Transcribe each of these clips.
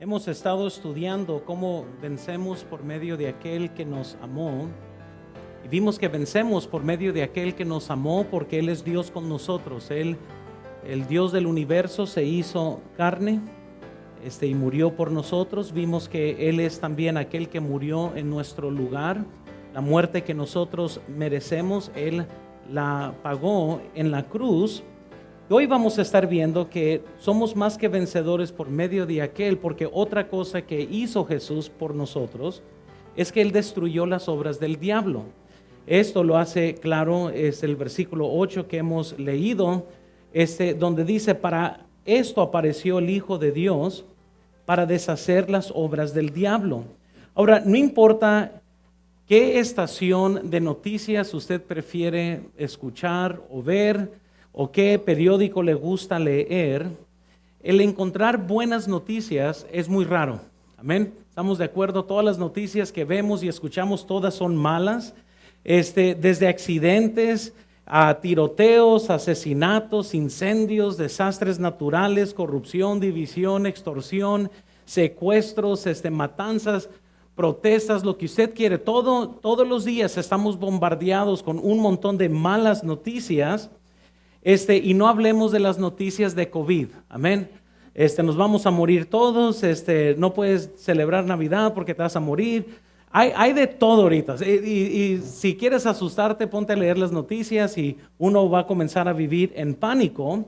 Hemos estado estudiando cómo vencemos por medio de aquel que nos amó. Y vimos que vencemos por medio de aquel que nos amó porque Él es Dios con nosotros. Él, el Dios del universo, se hizo carne y murió por nosotros. Vimos que Él es también aquel que murió en nuestro lugar. La muerte que nosotros merecemos, Él la pagó en la cruz. Hoy vamos a estar viendo que somos más que vencedores por medio de aquel, porque otra cosa que hizo Jesús por nosotros es que Él destruyó las obras del diablo. Esto lo hace claro, es el versículo 8 que hemos leído, donde dice: para esto apareció el Hijo de Dios, para deshacer las obras del diablo. Ahora, no importa qué estación de noticias usted prefiere escuchar o ver, o qué periódico le gusta leer, el encontrar buenas noticias es muy raro. Amén. ¿Estamos de acuerdo? Todas las noticias que vemos y escuchamos, todas son malas. Desde accidentes a tiroteos, asesinatos, incendios, desastres naturales, corrupción, división, extorsión, secuestros, matanzas, protestas, lo que usted quiere. Todos los días estamos bombardeados con un montón de malas noticias. Y no hablemos de las noticias de COVID, amén. Nos vamos a morir todos, no puedes celebrar Navidad porque te vas a morir. Hay de todo ahorita. Y si quieres asustarte, ponte a leer las noticias y uno va a comenzar a vivir en pánico.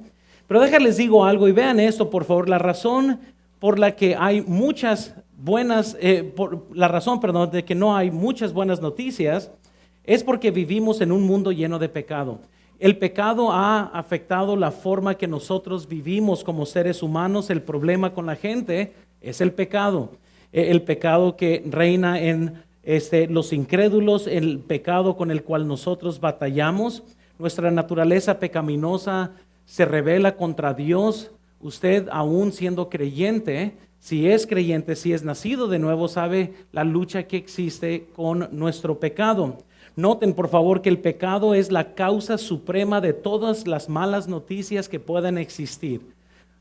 Pero déjales digo algo y vean esto, por favor. La razón por la que hay muchas buenas, de que no hay muchas buenas noticias es porque vivimos en un mundo lleno de pecado. El pecado ha afectado la forma que nosotros vivimos como seres humanos. El problema con la gente es el pecado. El pecado que reina en los incrédulos, el pecado con el cual nosotros batallamos. Nuestra naturaleza pecaminosa se rebela contra Dios. Usted, aún siendo creyente, si es creyente, si es nacido de nuevo, sabe la lucha que existe con nuestro pecado. Noten, por favor, que el pecado es la causa suprema de todas las malas noticias que puedan existir.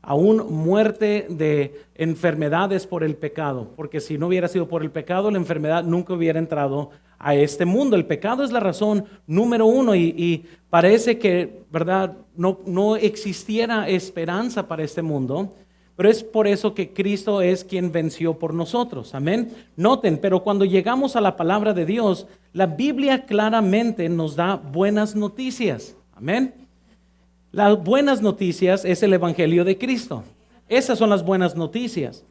Aún muerte de enfermedades por el pecado, porque si no hubiera sido por el pecado, la enfermedad nunca hubiera entrado a este mundo. El pecado es la razón número uno y parece que, ¿verdad?, no existiera esperanza para este mundo. Pero es por eso que Cristo es quien venció por nosotros. Amén. Noten, pero cuando llegamos a la palabra de Dios, la Biblia claramente nos da buenas noticias. Amén. Las buenas noticias es el Evangelio de Cristo. Esas son las buenas noticias.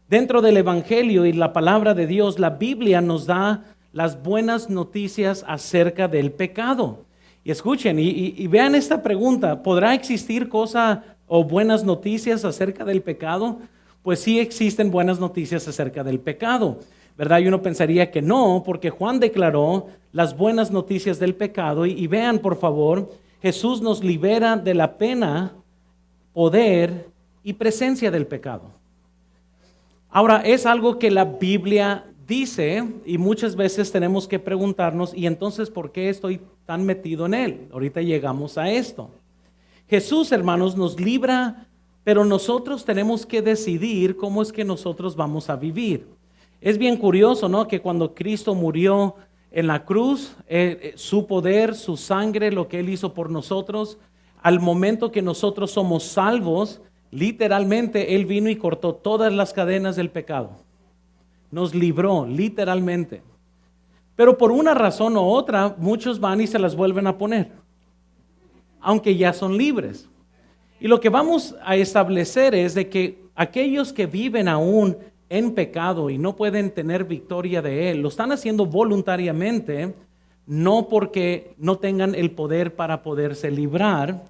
Dentro del Evangelio y la palabra de Dios, la Biblia nos da las buenas noticias acerca del pecado. Y escuchen y vean esta pregunta: ¿podrá existir cosa o buenas noticias acerca del pecado? Pues sí existen buenas noticias acerca del pecado, ¿verdad? Y uno pensaría que no, porque Juan declaró las buenas noticias del pecado. Y vean, por favor, Jesús nos libera de la pena, poder y presencia del pecado. Ahora, es algo que la Biblia dice y muchas veces tenemos que preguntarnos: ¿y entonces por qué estoy tan metido en él? Ahorita llegamos a esto. Jesús, hermanos, nos libra, pero nosotros tenemos que decidir cómo es que nosotros vamos a vivir. Es bien curioso, ¿no?, que cuando Cristo murió en la cruz, su poder, su sangre, lo que Él hizo por nosotros, al momento que nosotros somos salvos, literalmente Él vino y cortó todas las cadenas del pecado. Nos libró, literalmente. Pero por una razón u otra, muchos van y se las vuelven a poner, aunque ya son libres. Y lo que vamos a establecer es de que aquellos que viven aún en pecado y no pueden tener victoria de él, lo están haciendo voluntariamente, no porque no tengan el poder para poderse librar,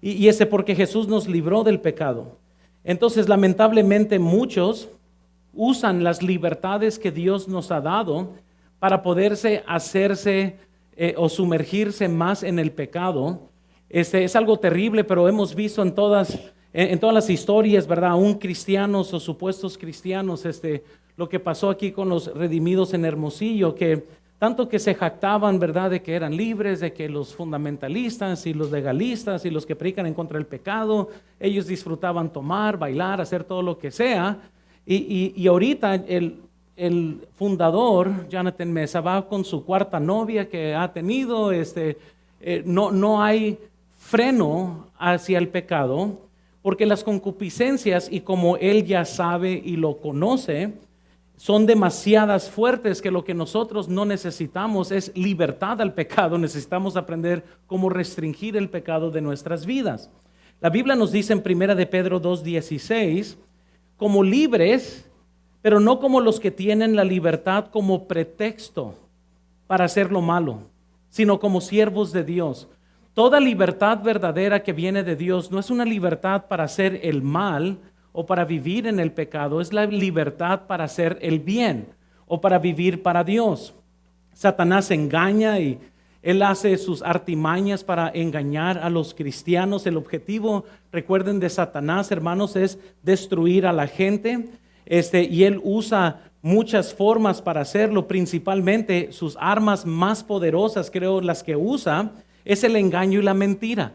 y porque Jesús nos libró del pecado. Entonces, lamentablemente, muchos usan las libertades que Dios nos ha dado para poderse hacerse o sumergirse más en el pecado. Es algo terrible, pero hemos visto en todas las historias, ¿verdad?, aún cristianos o supuestos cristianos, lo que pasó aquí con los redimidos en Hermosillo, que tanto que se jactaban, ¿verdad?, de que eran libres, de que los fundamentalistas y los legalistas y los que predican en contra del pecado, ellos disfrutaban tomar, bailar, hacer todo lo que sea. Y ahorita el fundador, Jonathan Mesa, va con su cuarta novia que ha tenido. No hay freno hacia el pecado, porque las concupiscencias, y como él ya sabe y lo conoce, son demasiadas fuertes, que lo que nosotros no necesitamos es libertad al pecado. Necesitamos aprender cómo restringir el pecado de nuestras vidas. La Biblia nos dice en 1 de Pedro 2:16, como libres, pero no como los que tienen la libertad como pretexto para hacer lo malo, sino como siervos de Dios. Toda libertad verdadera que viene de Dios no es una libertad para hacer el mal o para vivir en el pecado, es la libertad para hacer el bien o para vivir para Dios. Satanás engaña y él hace sus artimañas para engañar a los cristianos. El objetivo, recuerden, de Satanás, hermanos, es destruir a la gente. Y él usa muchas formas para hacerlo. Principalmente sus armas más poderosas, creo, las que usa, es el engaño y la mentira.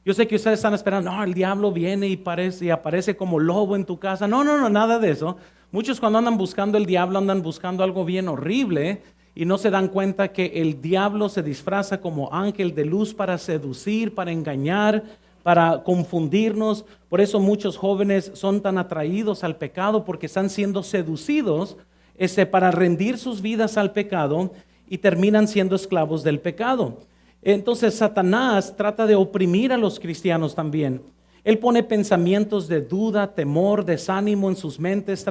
Yo sé que ustedes están esperando, no, el diablo viene y aparece como lobo en tu casa. No, nada de eso. Muchos cuando andan buscando el diablo andan buscando algo bien horrible y no se dan cuenta que el diablo se disfraza como ángel de luz para seducir, para engañar, para confundirnos. Por eso muchos jóvenes son tan atraídos al pecado, porque están siendo seducidos para rendir sus vidas al pecado y terminan siendo esclavos del pecado. Entonces Satanás trata de oprimir a los cristianos también. Él pone pensamientos de duda, temor, desánimo en sus mentes,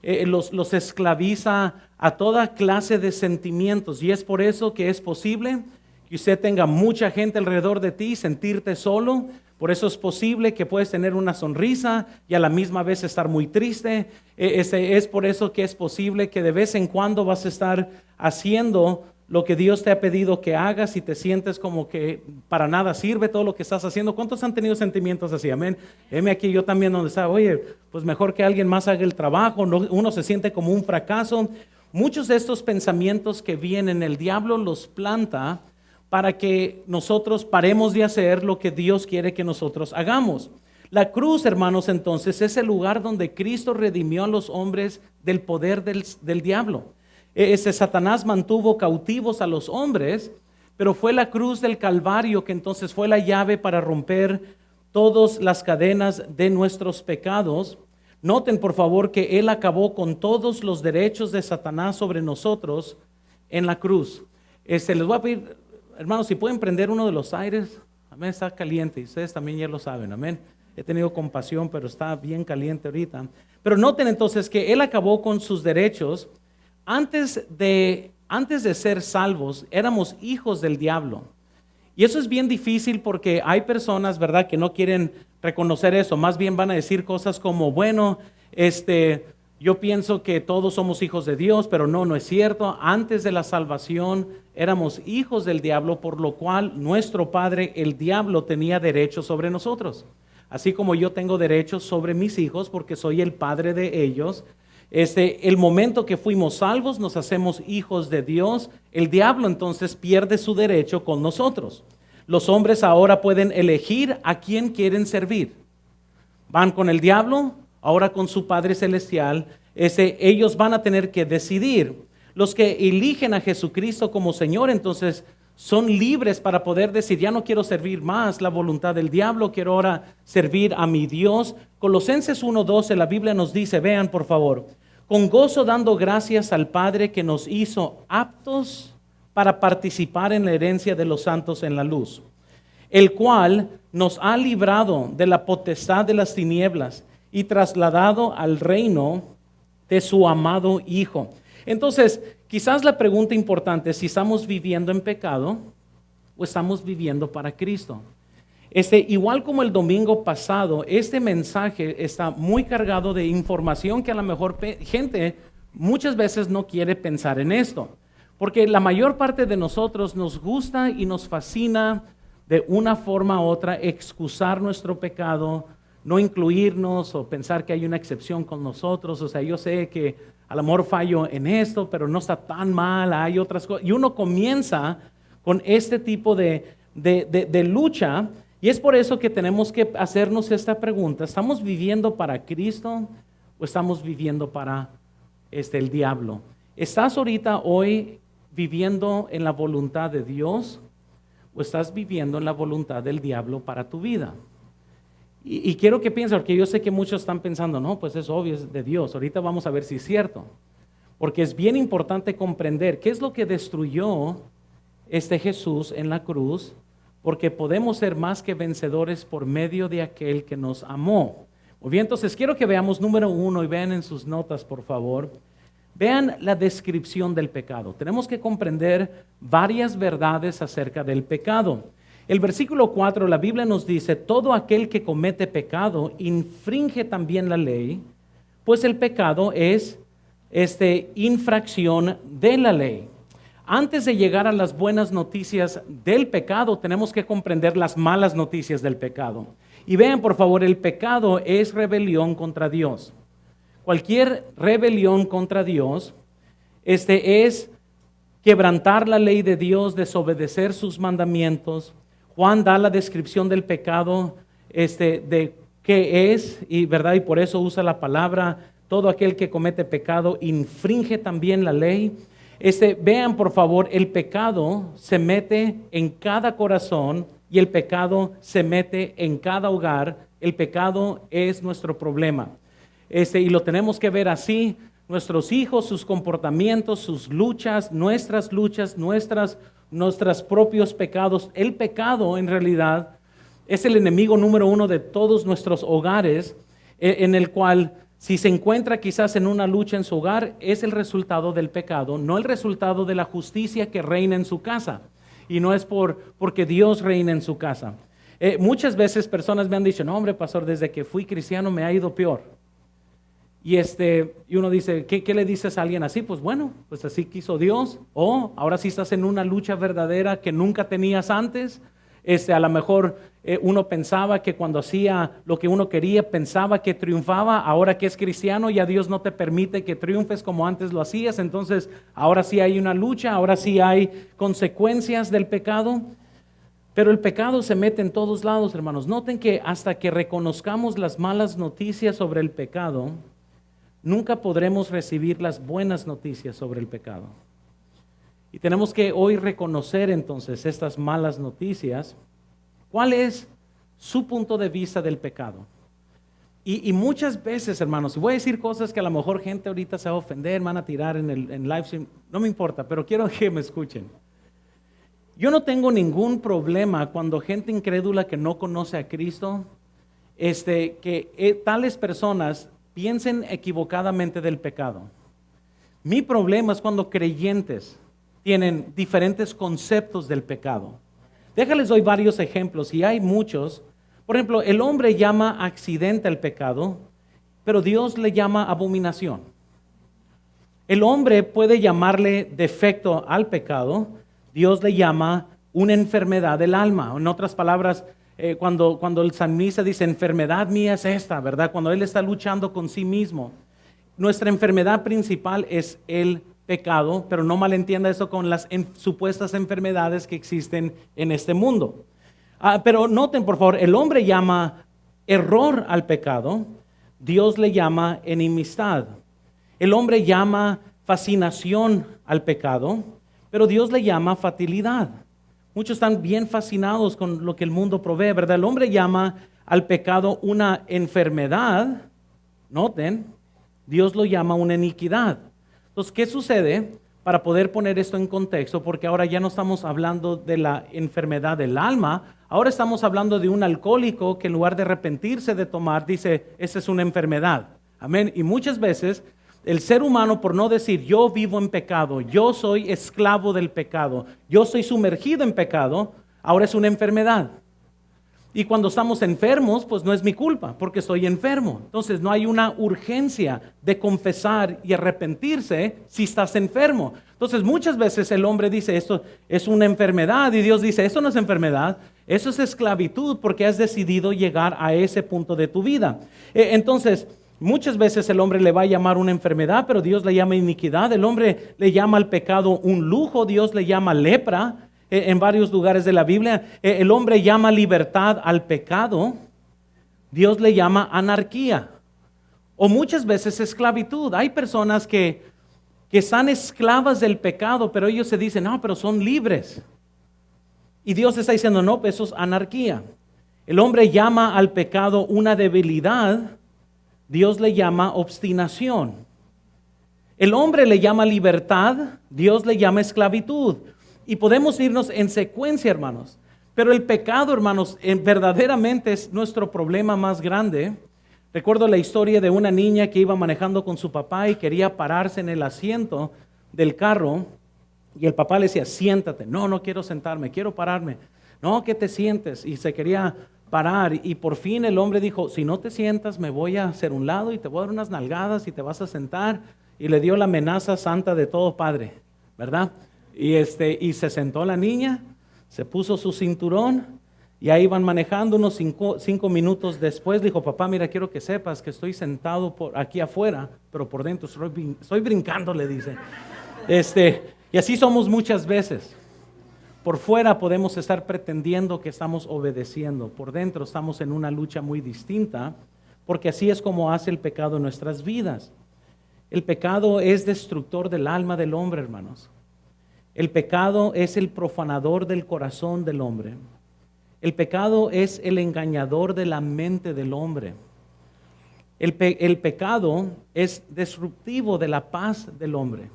los esclaviza a toda clase de sentimientos, y es por eso que es posible que usted tenga mucha gente alrededor de ti, sentirte solo. Por eso es posible que puedes tener una sonrisa y a la misma vez estar muy triste. Es por eso que es posible que de vez en cuando vas a estar haciendo lo que Dios te ha pedido que hagas y te sientes como que para nada sirve todo lo que estás haciendo. ¿Cuántos han tenido sentimientos así? Amén. Heme aquí yo también, donde estaba, oye, pues mejor que alguien más haga el trabajo. Uno se siente como un fracaso. Muchos de estos pensamientos que vienen, el diablo los planta para que nosotros paremos de hacer lo que Dios quiere que nosotros hagamos. La cruz, hermanos, entonces es el lugar donde Cristo redimió a los hombres del poder del diablo. Satanás mantuvo cautivos a los hombres, pero fue la cruz del Calvario que entonces fue la llave para romper todas las cadenas de nuestros pecados. Noten por favor que Él acabó con todos los derechos de Satanás sobre nosotros en la cruz. Les voy a pedir, hermanos, si pueden prender uno de los aires. Amén, está caliente y ustedes también ya lo saben, amén. He tenido compasión, pero está bien caliente ahorita. Pero noten entonces que Él acabó con sus derechos. Antes de ser salvos, éramos hijos del diablo. Y eso es bien difícil porque hay personas, ¿verdad?, que no quieren reconocer eso. Más bien van a decir cosas como, bueno, yo pienso que todos somos hijos de Dios, pero no es cierto. Antes de la salvación éramos hijos del diablo, por lo cual nuestro padre, el diablo, tenía derechos sobre nosotros. Así como yo tengo derechos sobre mis hijos porque soy el padre de ellos. El momento que fuimos salvos nos hacemos hijos de Dios. El diablo entonces pierde su derecho con nosotros. Los hombres ahora pueden elegir a quién quieren servir. Van con el diablo, ahora con su Padre Celestial. Ellos van a tener que decidir. Los que eligen a Jesucristo como Señor entonces son libres para poder decir, ya no quiero servir más la voluntad del diablo, quiero ahora servir a mi Dios. Colosenses 1:12, la Biblia nos dice, vean por favor, con gozo dando gracias al Padre que nos hizo aptos para participar en la herencia de los santos en la luz, el cual nos ha librado de la potestad de las tinieblas y trasladado al reino de su amado Hijo. Entonces, quizás la pregunta importante es si estamos viviendo en pecado o estamos viviendo para Cristo. Igual como el domingo pasado, este mensaje está muy cargado de información que a lo mejor gente muchas veces no quiere pensar en esto. Porque la mayor parte de nosotros nos gusta y nos fascina de una forma u otra excusar nuestro pecado, no incluirnos o pensar que hay una excepción con nosotros. O sea, yo sé que a lo mejor fallo en esto, pero no está tan mal, hay otras cosas. Y uno comienza con este tipo de lucha, y es por eso que tenemos que hacernos esta pregunta. ¿Estamos viviendo para Cristo o estamos viviendo para el diablo? ¿Estás ahorita hoy viviendo en la voluntad de Dios o estás viviendo en la voluntad del diablo para tu vida? Y quiero que piensen, porque yo sé que muchos están pensando, no, pues es obvio, es de Dios. Ahorita vamos a ver si es cierto. Porque es bien importante comprender qué es lo que destruyó Jesús en la cruz, porque podemos ser más que vencedores por medio de aquel que nos amó. Muy bien, entonces quiero que veamos número 1 y vean en sus notas, por favor. Vean la descripción del pecado. Tenemos que comprender varias verdades acerca del pecado. El versículo 4, la Biblia nos dice, todo aquel que comete pecado infringe también la ley, pues el pecado es infracción de la ley. Antes de llegar a las buenas noticias del pecado, tenemos que comprender las malas noticias del pecado. Y vean, por favor, el pecado es rebelión contra Dios. Cualquier rebelión contra Dios es quebrantar la ley de Dios, desobedecer sus mandamientos. Juan da la descripción del pecado, de qué es, y verdad, y por eso usa la palabra, todo aquel que comete pecado infringe también la ley. Vean por favor, el pecado se mete en cada corazón y el pecado se mete en cada hogar. El pecado es nuestro problema. Y lo tenemos que ver así. Nuestros hijos, sus comportamientos, sus luchas, nuestros propios pecados. El pecado en realidad es el enemigo número 1 de todos nuestros hogares, en el cual si se encuentra quizás en una lucha en su hogar, es el resultado del pecado, no el resultado de la justicia que reina en su casa. Y no es porque Dios reina en su casa. Muchas veces personas me han dicho, no hombre, pastor, desde que fui cristiano me ha ido peor. Y uno dice, ¿qué le dices a alguien así? Pues bueno, pues así quiso Dios. O ahora sí estás en una lucha verdadera que nunca tenías antes. A lo mejor uno pensaba que cuando hacía lo que uno quería, pensaba que triunfaba. Ahora que es cristiano, ya Dios no te permite que triunfes como antes lo hacías. Entonces, ahora sí hay una lucha, ahora sí hay consecuencias del pecado. Pero el pecado se mete en todos lados, hermanos. Noten que hasta que reconozcamos las malas noticias sobre el pecado, nunca podremos recibir las buenas noticias sobre el pecado. Y tenemos que hoy reconocer entonces estas malas noticias. ¿Cuál es su punto de vista del pecado? Y muchas veces, hermanos, voy a decir cosas que a lo mejor gente ahorita se va a ofender, van a tirar en live stream, no me importa, pero quiero que me escuchen. Yo no tengo ningún problema cuando gente incrédula que no conoce a Cristo, tales personas piensen equivocadamente del pecado. Mi problema es cuando creyentes tienen diferentes conceptos del pecado. Déjales doy varios ejemplos y hay muchos. Por ejemplo, el hombre llama accidente al pecado, pero Dios le llama abominación. El hombre puede llamarle defecto al pecado, Dios le llama una enfermedad del alma. En otras palabras, cuando el salmista dice, enfermedad mía es esta, ¿verdad? Cuando él está luchando con sí mismo. Nuestra enfermedad principal es el pecado, pero no malentienda eso con las supuestas enfermedades que existen en este mundo. Pero noten, por favor, el hombre llama error al pecado, Dios le llama enemistad. El hombre llama fascinación al pecado, pero Dios le llama fatalidad. Muchos están bien fascinados con lo que el mundo provee, ¿verdad? El hombre llama al pecado una enfermedad, noten, Dios lo llama una iniquidad. Entonces, ¿qué sucede? Para poder poner esto en contexto, porque ahora ya no estamos hablando de la enfermedad del alma, ahora estamos hablando de un alcohólico que en lugar de arrepentirse de tomar, dice, esa es una enfermedad. Amén. Y muchas veces el ser humano, por no decir yo vivo en pecado, yo soy esclavo del pecado, yo soy sumergido en pecado, ahora es una enfermedad. Y cuando estamos enfermos, pues no es mi culpa, porque estoy enfermo. Entonces no hay una urgencia de confesar y arrepentirse si estás enfermo. Entonces muchas veces el hombre dice, esto es una enfermedad, y Dios dice, eso no es enfermedad, eso es esclavitud, porque has decidido llegar a ese punto de tu vida. Entonces, muchas veces el hombre le va a llamar una enfermedad, pero Dios le llama iniquidad. El hombre le llama al pecado un lujo, Dios le llama lepra. En varios lugares de la Biblia, el hombre llama libertad al pecado, Dios le llama anarquía. O muchas veces esclavitud. Hay personas que están esclavas del pecado, pero ellos se dicen, no, pero son libres. Y Dios está diciendo, no, pues eso es anarquía. El hombre llama al pecado una debilidad, Dios le llama obstinación. El hombre le llama libertad, Dios le llama esclavitud. Y podemos irnos en secuencia, hermanos. Pero el pecado, hermanos, verdaderamente es nuestro problema más grande. Recuerdo la historia de una niña que iba manejando con su papá y quería pararse en el asiento del carro. Y el papá le decía, siéntate. No, no quiero sentarme, quiero pararme. No, que te sientes. Y se quería parar. Y por fin el hombre dijo, si no te sientas, me voy a hacer un lado y te voy a dar unas nalgadas y te vas a sentar. Y le dio la amenaza santa de todo padre, ¿verdad? Y se sentó la niña, se puso su cinturón. Y ahí van manejando unos 5 minutos después. Dijo, papá, mira, quiero que sepas que estoy sentado por aquí afuera, pero por dentro estoy brincando, le dice. Y así somos muchas veces. Por fuera podemos estar pretendiendo que estamos obedeciendo. Por dentro estamos en una lucha muy distinta, porque así es como hace el pecado en nuestras vidas. El pecado es destructor del alma del hombre, hermanos. El pecado es el profanador del corazón del hombre. El pecado es el engañador de la mente del hombre. El pecado es disruptivo de la paz del hombre.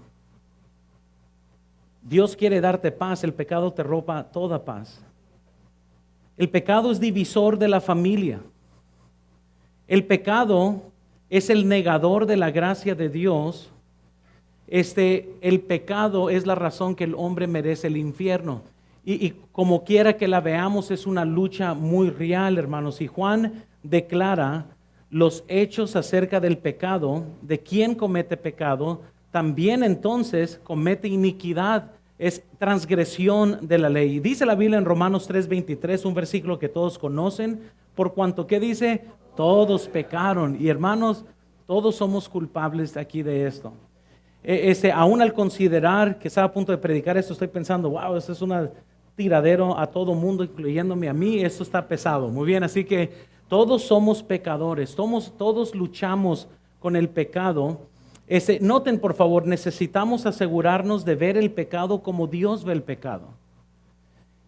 Dios quiere darte paz, el pecado te roba toda paz. El pecado es divisor de la familia. El pecado es el negador de la gracia de Dios. El pecado es la razón que el hombre merece el infierno. Y como quiera que la veamos, es una lucha muy real, hermanos. Y Juan declara los hechos acerca del pecado, de quién comete pecado, también entonces comete iniquidad, es transgresión de la ley. Dice la Biblia en Romanos 3:23, un versículo que todos conocen, por cuanto que dice, todos pecaron. Y hermanos, todos somos culpables aquí de esto. Aún al considerar que estaba a punto de predicar esto, estoy pensando, wow, esto es una tiradero a todo mundo, incluyéndome a mí, esto está pesado. Muy bien, así que todos somos pecadores, todos luchamos con el pecado. Noten por favor, necesitamos asegurarnos de ver el pecado como Dios ve el pecado.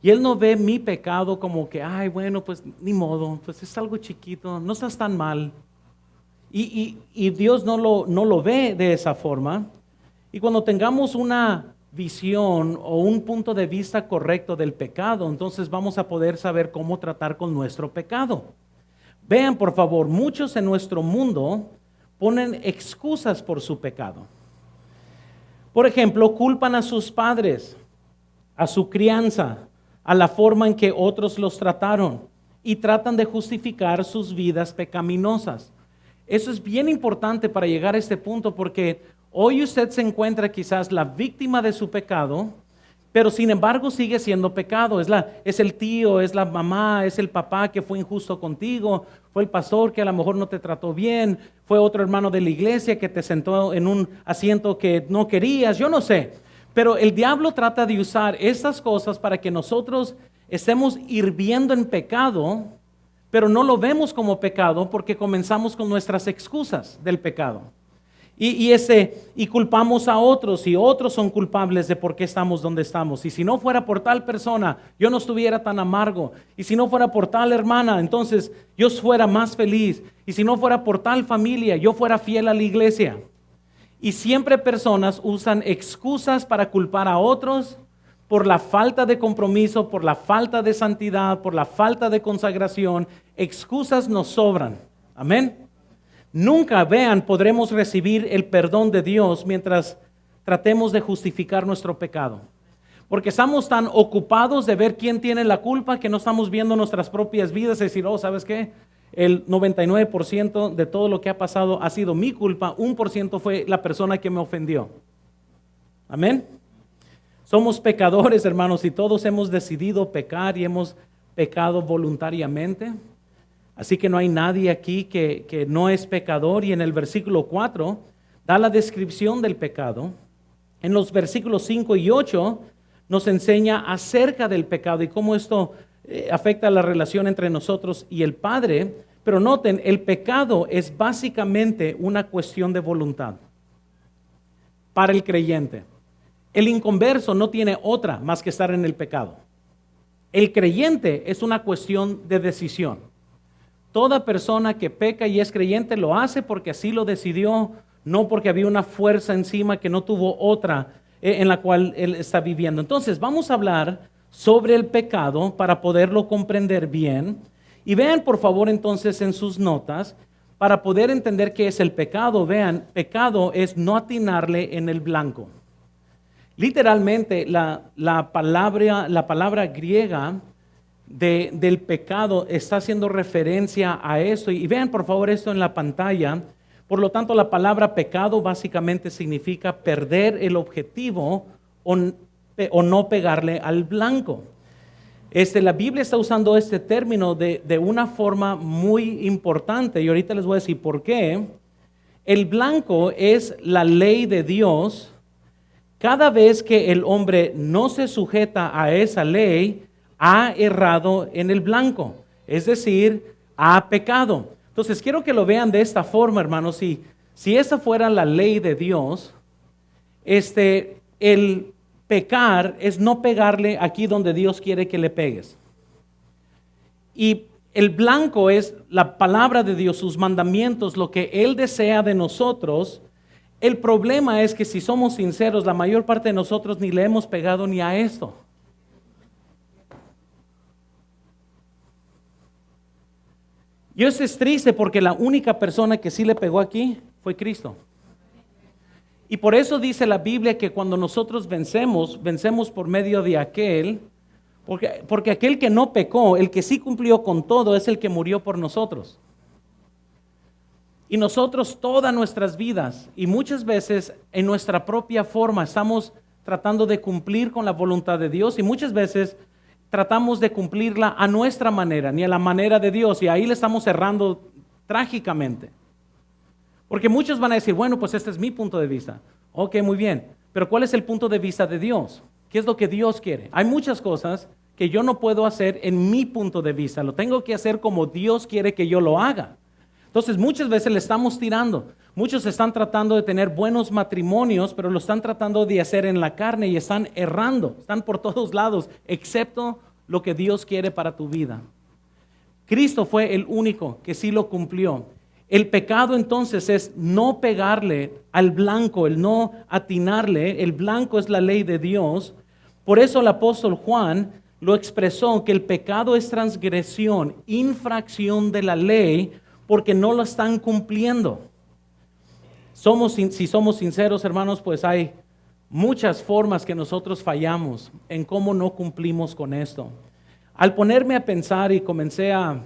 Y Él no ve mi pecado como que, ay, bueno, pues ni modo, pues es algo chiquito, no estás tan mal. Y Dios no lo ve de esa forma. Y cuando tengamos una visión o un punto de vista correcto del pecado, entonces vamos a poder saber cómo tratar con nuestro pecado. Vean por favor, muchos en nuestro mundo ponen excusas por su pecado. Por ejemplo, culpan a sus padres, a su crianza, a la forma en que otros los trataron y tratan de justificar sus vidas pecaminosas. Eso es bien importante para llegar a este punto porque hoy usted se encuentra quizás la víctima de su pecado, pero sin embargo sigue siendo pecado. Es el tío, es la mamá, es el papá que fue injusto contigo, fue el pastor que a lo mejor no te trató bien, fue otro hermano de la iglesia que te sentó en un asiento que no querías, yo no sé. Pero el diablo trata de usar estas cosas para que nosotros estemos hirviendo en pecado, pero no lo vemos como pecado porque comenzamos con nuestras excusas del pecado. Y culpamos a otros y otros son culpables de por qué estamos donde estamos. Y si no fuera por tal persona, yo no estuviera tan amargo. Y si no fuera por tal hermana, entonces yo fuera más feliz. Y si no fuera por tal familia, yo fuera fiel a la iglesia. Y siempre personas usan excusas para culpar a otros por la falta de compromiso, por la falta de santidad, por la falta de consagración. Excusas nos sobran. Amén. Nunca, vean, podremos recibir el perdón de Dios mientras tratemos de justificar nuestro pecado. Porque estamos tan ocupados de ver quién tiene la culpa que no estamos viendo nuestras propias vidas y decir, oh, ¿sabes qué? El 99% de todo lo que ha pasado ha sido mi culpa, 1% fue la persona que me ofendió. Amén. Somos pecadores, hermanos, y todos hemos decidido pecar y hemos pecado voluntariamente. Así que no hay nadie aquí que no es pecador. Y en el versículo 4 da la descripción del pecado. En los versículos 5 y 8 nos enseña acerca del pecado y cómo esto afecta la relación entre nosotros y el Padre. Pero noten, el pecado es básicamente una cuestión de voluntad para el creyente. El inconverso no tiene otra más que estar en el pecado. El creyente es una cuestión de decisión. Toda persona que peca y es creyente lo hace porque así lo decidió, no porque había una fuerza encima que no tuvo otra en la cual él está viviendo. Entonces vamos a hablar sobre el pecado para poderlo comprender bien. Y vean por favor entonces en sus notas, para poder entender qué es el pecado, vean, pecado es no atinarle en el blanco. Literalmente la palabra griega del pecado está haciendo referencia a esto. Y vean por favor esto en la pantalla. Por lo tanto, la palabra pecado básicamente significa perder el objetivo o no pegarle al blanco. La Biblia está usando este término de una forma muy importante y ahorita les voy a decir por qué. El blanco es la ley de Dios. Cada vez que el hombre no se sujeta a esa ley, ha errado en el blanco, es decir, ha pecado. Entonces quiero que lo vean de esta forma, hermanos. Si esa fuera la ley de Dios, el pecar es no pegarle aquí donde Dios quiere que le pegues. Y el blanco es la palabra de Dios, sus mandamientos, lo que Él desea de nosotros. El problema es que si somos sinceros, la mayor parte de nosotros ni le hemos pegado ni a esto. Y eso es triste porque la única persona que sí le pegó aquí fue Cristo. Y por eso dice la Biblia que cuando nosotros vencemos por medio de aquel, porque aquel que no pecó, el que sí cumplió con todo, es el que murió por nosotros. Y nosotros todas nuestras vidas, y muchas veces en nuestra propia forma, estamos tratando de cumplir con la voluntad de Dios y muchas veces tratamos de cumplirla a nuestra manera, ni a la manera de Dios, y ahí le estamos errando trágicamente. Porque muchos van a decir, bueno, pues este es mi punto de vista. Ok, muy bien, pero ¿cuál es el punto de vista de Dios? ¿Qué es lo que Dios quiere? Hay muchas cosas que yo no puedo hacer en mi punto de vista, lo tengo que hacer como Dios quiere que yo lo haga. Entonces muchas veces le estamos tirando. Muchos están tratando de tener buenos matrimonios, pero lo están tratando de hacer en la carne y están errando. Están por todos lados, excepto lo que Dios quiere para tu vida. Cristo fue el único que sí lo cumplió. El pecado entonces es no pegarle al blanco, el no atinarle. El blanco es la ley de Dios. Por eso el apóstol Juan lo expresó que el pecado es transgresión, infracción de la ley, porque no lo están cumpliendo. Si somos sinceros, hermanos, pues hay muchas formas que nosotros fallamos en cómo no cumplimos con esto. Al ponerme a pensar y comencé a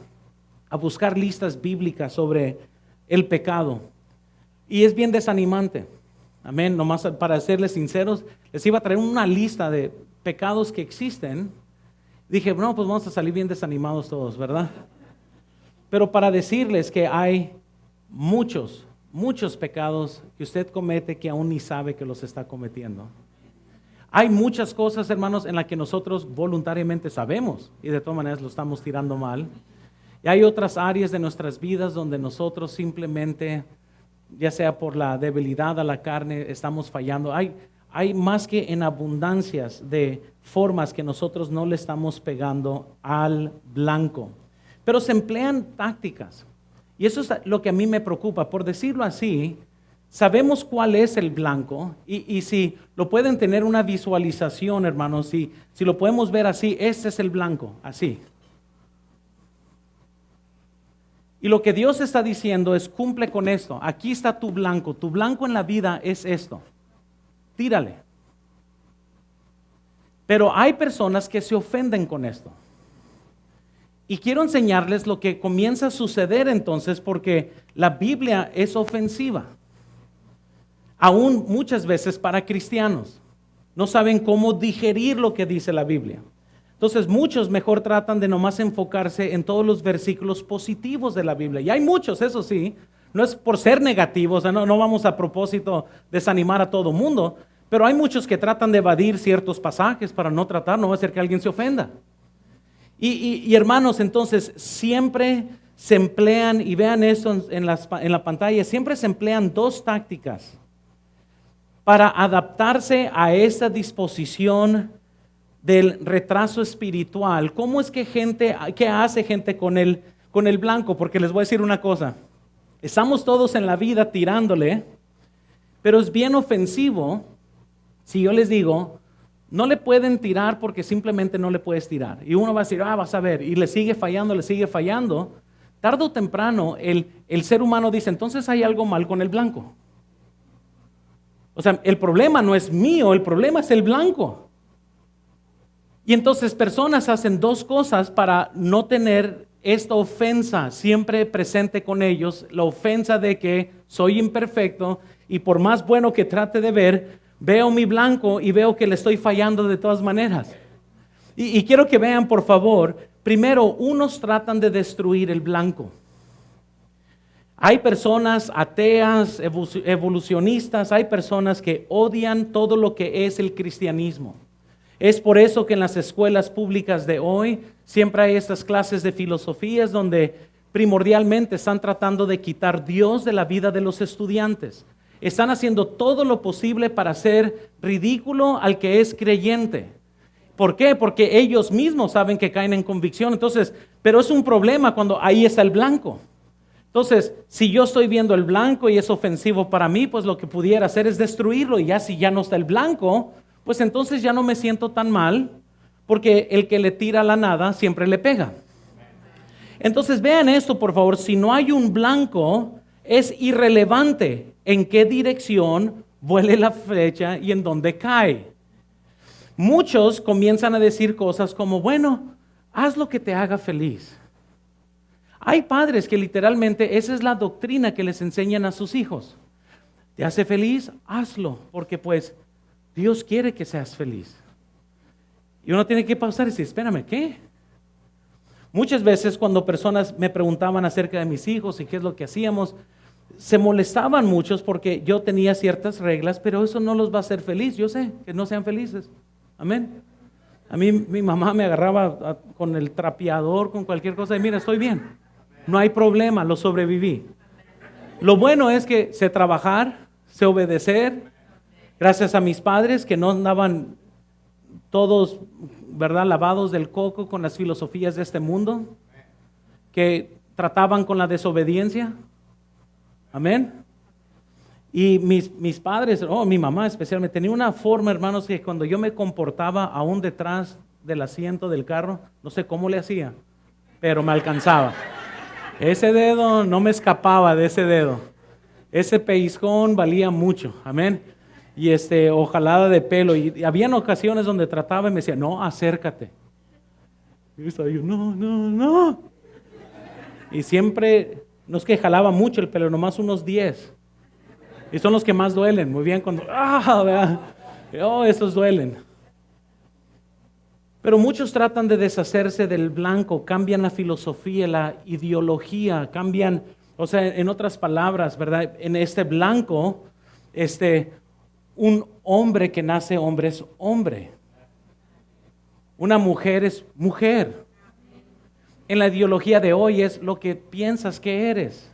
buscar listas bíblicas sobre el pecado, y es bien desanimante. Amén, nomás para serles sinceros, les iba a traer una lista de pecados que existen. Dije, no, pues vamos a salir bien desanimados todos, ¿verdad? Pero para decirles que hay muchos pecados que usted comete que aún ni sabe que los está cometiendo. Hay muchas cosas, hermanos, en las que nosotros voluntariamente sabemos y de todas maneras lo estamos tirando mal. Y hay otras áreas de nuestras vidas donde nosotros simplemente, ya sea por la debilidad a la carne, estamos fallando. Hay más que en abundancias de formas que nosotros no le estamos pegando al blanco. Pero se emplean tácticas. Y eso es lo que a mí me preocupa. Por decirlo así, sabemos cuál es el blanco. Y si lo pueden tener una visualización, hermanos, si lo podemos ver así, este es el blanco, así. Y lo que Dios está diciendo es, cumple con esto. Aquí está tu blanco. Tu blanco en la vida es esto. Tírale. Pero hay personas que se ofenden con esto. Y quiero enseñarles lo que comienza a suceder entonces, porque la Biblia es ofensiva. Aún muchas veces para cristianos. No saben cómo digerir lo que dice la Biblia. Entonces muchos mejor tratan de nomás enfocarse en todos los versículos positivos de la Biblia. Y hay muchos, eso sí. No es por ser negativos, no vamos a propósito desanimar a todo mundo. Pero hay muchos que tratan de evadir ciertos pasajes para no tratar, no va a ser que alguien se ofenda. Y hermanos, entonces siempre se emplean, y vean esto en la pantalla, siempre se emplean dos tácticas para adaptarse a esta disposición del retraso espiritual. ¿Cómo es que qué hace gente con el blanco? Porque les voy a decir una cosa, estamos todos en la vida tirándole, pero es bien ofensivo si yo les digo, no le pueden tirar porque simplemente no le puedes tirar. Y uno va a decir, vas a ver, y le sigue fallando. Tarde o temprano el ser humano dice, entonces hay algo mal con el blanco. O sea, el problema no es mío, el problema es el blanco. Y entonces personas hacen dos cosas para no tener esta ofensa siempre presente con ellos, la ofensa de que soy imperfecto y por más bueno que trate de ver, veo mi blanco y veo que le estoy fallando de todas maneras. Y quiero que vean, por favor, primero, unos tratan de destruir el blanco. Hay personas ateas, evolucionistas, hay personas que odian todo lo que es el cristianismo. Es por eso que en las escuelas públicas de hoy siempre hay estas clases de filosofías donde primordialmente están tratando de quitar Dios de la vida de los estudiantes. Están haciendo todo lo posible para hacer ridículo al que es creyente. ¿Por qué? Porque ellos mismos saben que caen en convicción. Entonces, pero es un problema cuando ahí está el blanco. Entonces, si yo estoy viendo el blanco y es ofensivo para mí, pues lo que pudiera hacer es destruirlo. Y ya si ya no está el blanco, pues entonces ya no me siento tan mal, porque el que le tira la nada siempre le pega. Entonces vean esto, por favor, si no hay un blanco, es irrelevante en qué dirección vuele la flecha y en dónde cae. Muchos comienzan a decir cosas como, bueno, haz lo que te haga feliz. Hay padres que literalmente esa es la doctrina que les enseñan a sus hijos. ¿Te hace feliz? Hazlo, porque pues Dios quiere que seas feliz. Y uno tiene que pausar y decir, espérame, ¿qué? Muchas veces cuando personas me preguntaban acerca de mis hijos y qué es lo que hacíamos, se molestaban muchos porque yo tenía ciertas reglas, pero eso no los va a hacer feliz. Yo sé que no sean felices. Amén. A mí mi mamá me agarraba con el trapeador, con cualquier cosa y mira, estoy bien. No hay problema, lo sobreviví. Lo bueno es que sé trabajar, sé obedecer. Gracias a mis padres que no andaban todos, ¿verdad?, lavados del coco con las filosofías de este mundo, que trataban con la desobediencia. Amén. Y mis padres, mi mamá especialmente, tenía una forma, hermanos, que cuando yo me comportaba aún detrás del asiento del carro, no sé cómo le hacía, pero me alcanzaba. Ese dedo, no me escapaba de ese dedo. Ese pellizcón valía mucho, amén. Y ojalada de pelo. Y habían ocasiones donde trataba y me decía, no, acércate. Y yo estaba no. Y siempre, no es que jalaba mucho el pelo, nomás unos 10. Y son los que más duelen, muy bien, cuando, esos duelen. Pero muchos tratan de deshacerse del blanco, cambian la filosofía, la ideología, cambian, o sea, en otras palabras, ¿verdad? En este blanco, un hombre que nace hombre es hombre. Una mujer es mujer. En la ideología de hoy es lo que piensas que eres.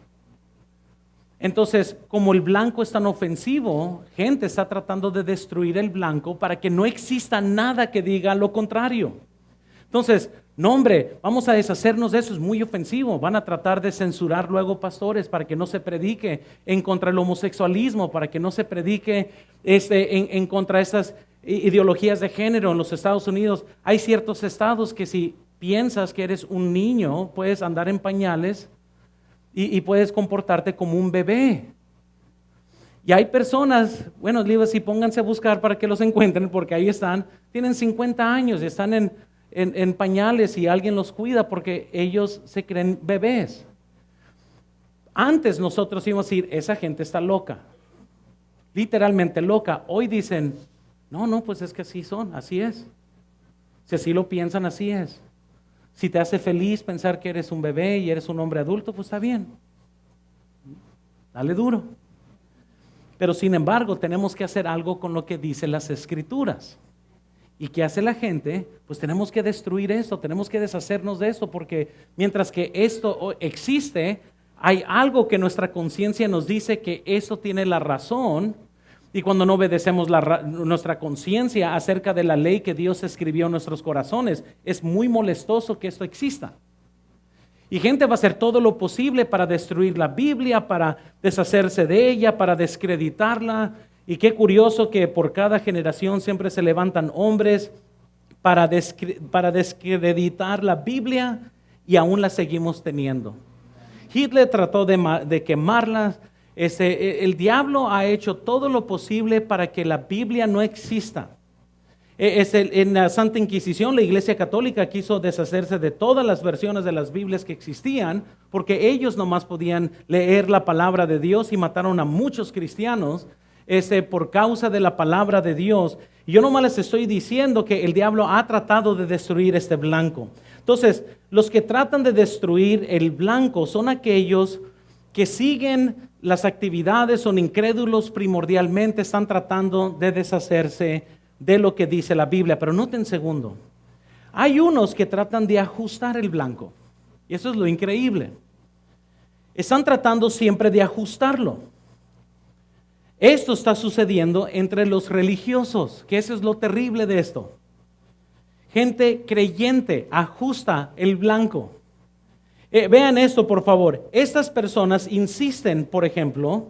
Entonces, como el blanco es tan ofensivo, gente está tratando de destruir el blanco para que no exista nada que diga lo contrario. Entonces, no hombre, vamos a deshacernos de eso, es muy ofensivo. Van a tratar de censurar luego pastores para que no se predique en contra del homosexualismo, para que no se predique en contra de estas ideologías de género en los Estados Unidos. Hay ciertos estados que si piensas que eres un niño, puedes andar en pañales y puedes comportarte como un bebé. Y hay personas, bueno, libros, y pónganse a buscar para que los encuentren, porque ahí están, tienen 50 años y están en pañales y alguien los cuida porque ellos se creen bebés. Antes nosotros íbamos a decir, esa gente está loca, literalmente loca. Hoy dicen, no, pues es que así son, así es. Si así lo piensan, así es. Si te hace feliz pensar que eres un bebé y eres un hombre adulto, pues está bien. Dale duro. Pero sin embargo, tenemos que hacer algo con lo que dicen las Escrituras. ¿Y qué hace la gente? Pues tenemos que destruir esto, tenemos que deshacernos de esto, porque mientras que esto existe, hay algo que nuestra conciencia nos dice que eso tiene la razón. Y cuando no obedecemos nuestra conciencia acerca de la ley que Dios escribió en nuestros corazones, es muy molestoso que esto exista. Y gente va a hacer todo lo posible para destruir la Biblia, para deshacerse de ella, para descreditarla. Y qué curioso que por cada generación siempre se levantan hombres para descreditar la Biblia y aún la seguimos teniendo. Hitler trató de quemarla. El diablo ha hecho todo lo posible para que la Biblia no exista. En la Santa Inquisición, la Iglesia Católica quiso deshacerse de todas las versiones de las Biblias que existían, porque ellos nomás podían leer la palabra de Dios y mataron a muchos cristianos por causa de la palabra de Dios. Y yo nomás les estoy diciendo que el diablo ha tratado de destruir este blanco. Entonces, los que tratan de destruir el blanco son aquellos que siguen las actividades, son incrédulos primordialmente, están tratando de deshacerse de lo que dice la Biblia. Pero noten segundo, hay unos que tratan de ajustar el blanco. Y eso es lo increíble. Están tratando siempre de ajustarlo. Esto está sucediendo entre los religiosos, que eso es lo terrible de esto. Gente creyente ajusta el blanco. Vean esto, por favor. Estas personas insisten, por ejemplo,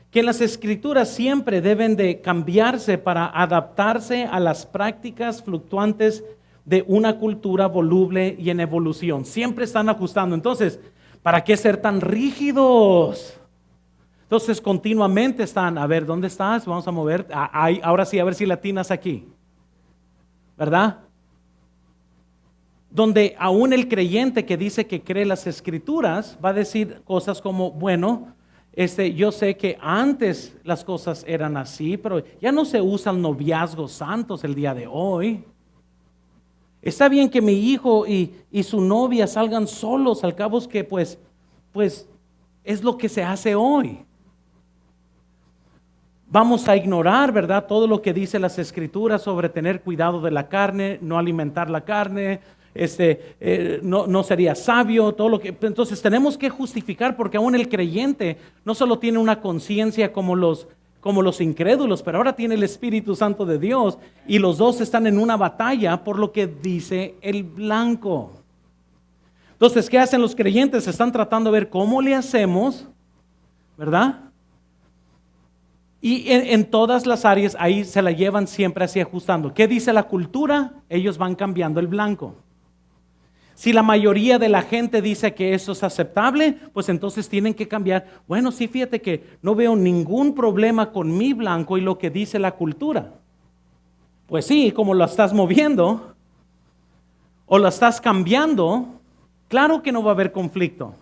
que las escrituras siempre deben de cambiarse para adaptarse a las prácticas fluctuantes de una cultura voluble y en evolución. Siempre están ajustando. Entonces, ¿para qué ser tan rígidos? Entonces continuamente están, a ver, ¿dónde estás? Vamos a mover, ahora sí, a ver si latinas aquí, ¿verdad? Donde aún el creyente que dice que cree las escrituras va a decir cosas como, bueno, yo sé que antes las cosas eran así, pero ya no se usan noviazgos santos el día de hoy. Está bien que mi hijo y su novia salgan solos, al cabo es que pues es lo que se hace hoy. Vamos a ignorar, ¿verdad?, todo lo que dice las escrituras sobre tener cuidado de la carne, no alimentar la carne, no sería sabio, todo lo que. Entonces tenemos que justificar, porque aún el creyente no solo tiene una conciencia como los incrédulos, pero ahora tiene el Espíritu Santo de Dios, y los dos están en una batalla por lo que dice el blanco. Entonces, ¿qué hacen los creyentes? Están tratando de ver cómo le hacemos, ¿verdad? Y en todas las áreas ahí se la llevan siempre así ajustando. ¿Qué dice la cultura? Ellos van cambiando el blanco. Si la mayoría de la gente dice que eso es aceptable, pues entonces tienen que cambiar. Bueno, sí, fíjate que no veo ningún problema con mi blanco y lo que dice la cultura. Pues sí, como lo estás moviendo o lo estás cambiando, claro que no va a haber conflicto.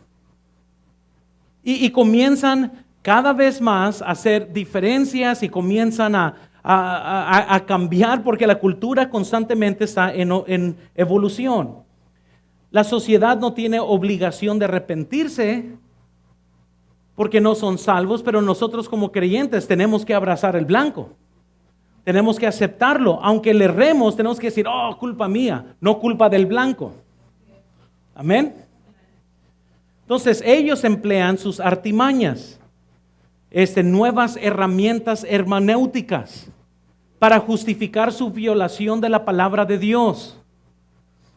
Y comienzan cada vez más a hacer diferencias y comienzan a cambiar, porque la cultura constantemente está en evolución. La sociedad no tiene obligación de arrepentirse porque no son salvos, pero nosotros como creyentes tenemos que abrazar el blanco. Tenemos que aceptarlo. Aunque le erremos, tenemos que decir, oh, culpa mía, no culpa del blanco. Amén. Entonces ellos emplean sus artimañas, nuevas herramientas hermenéuticas para justificar su violación de la palabra de Dios.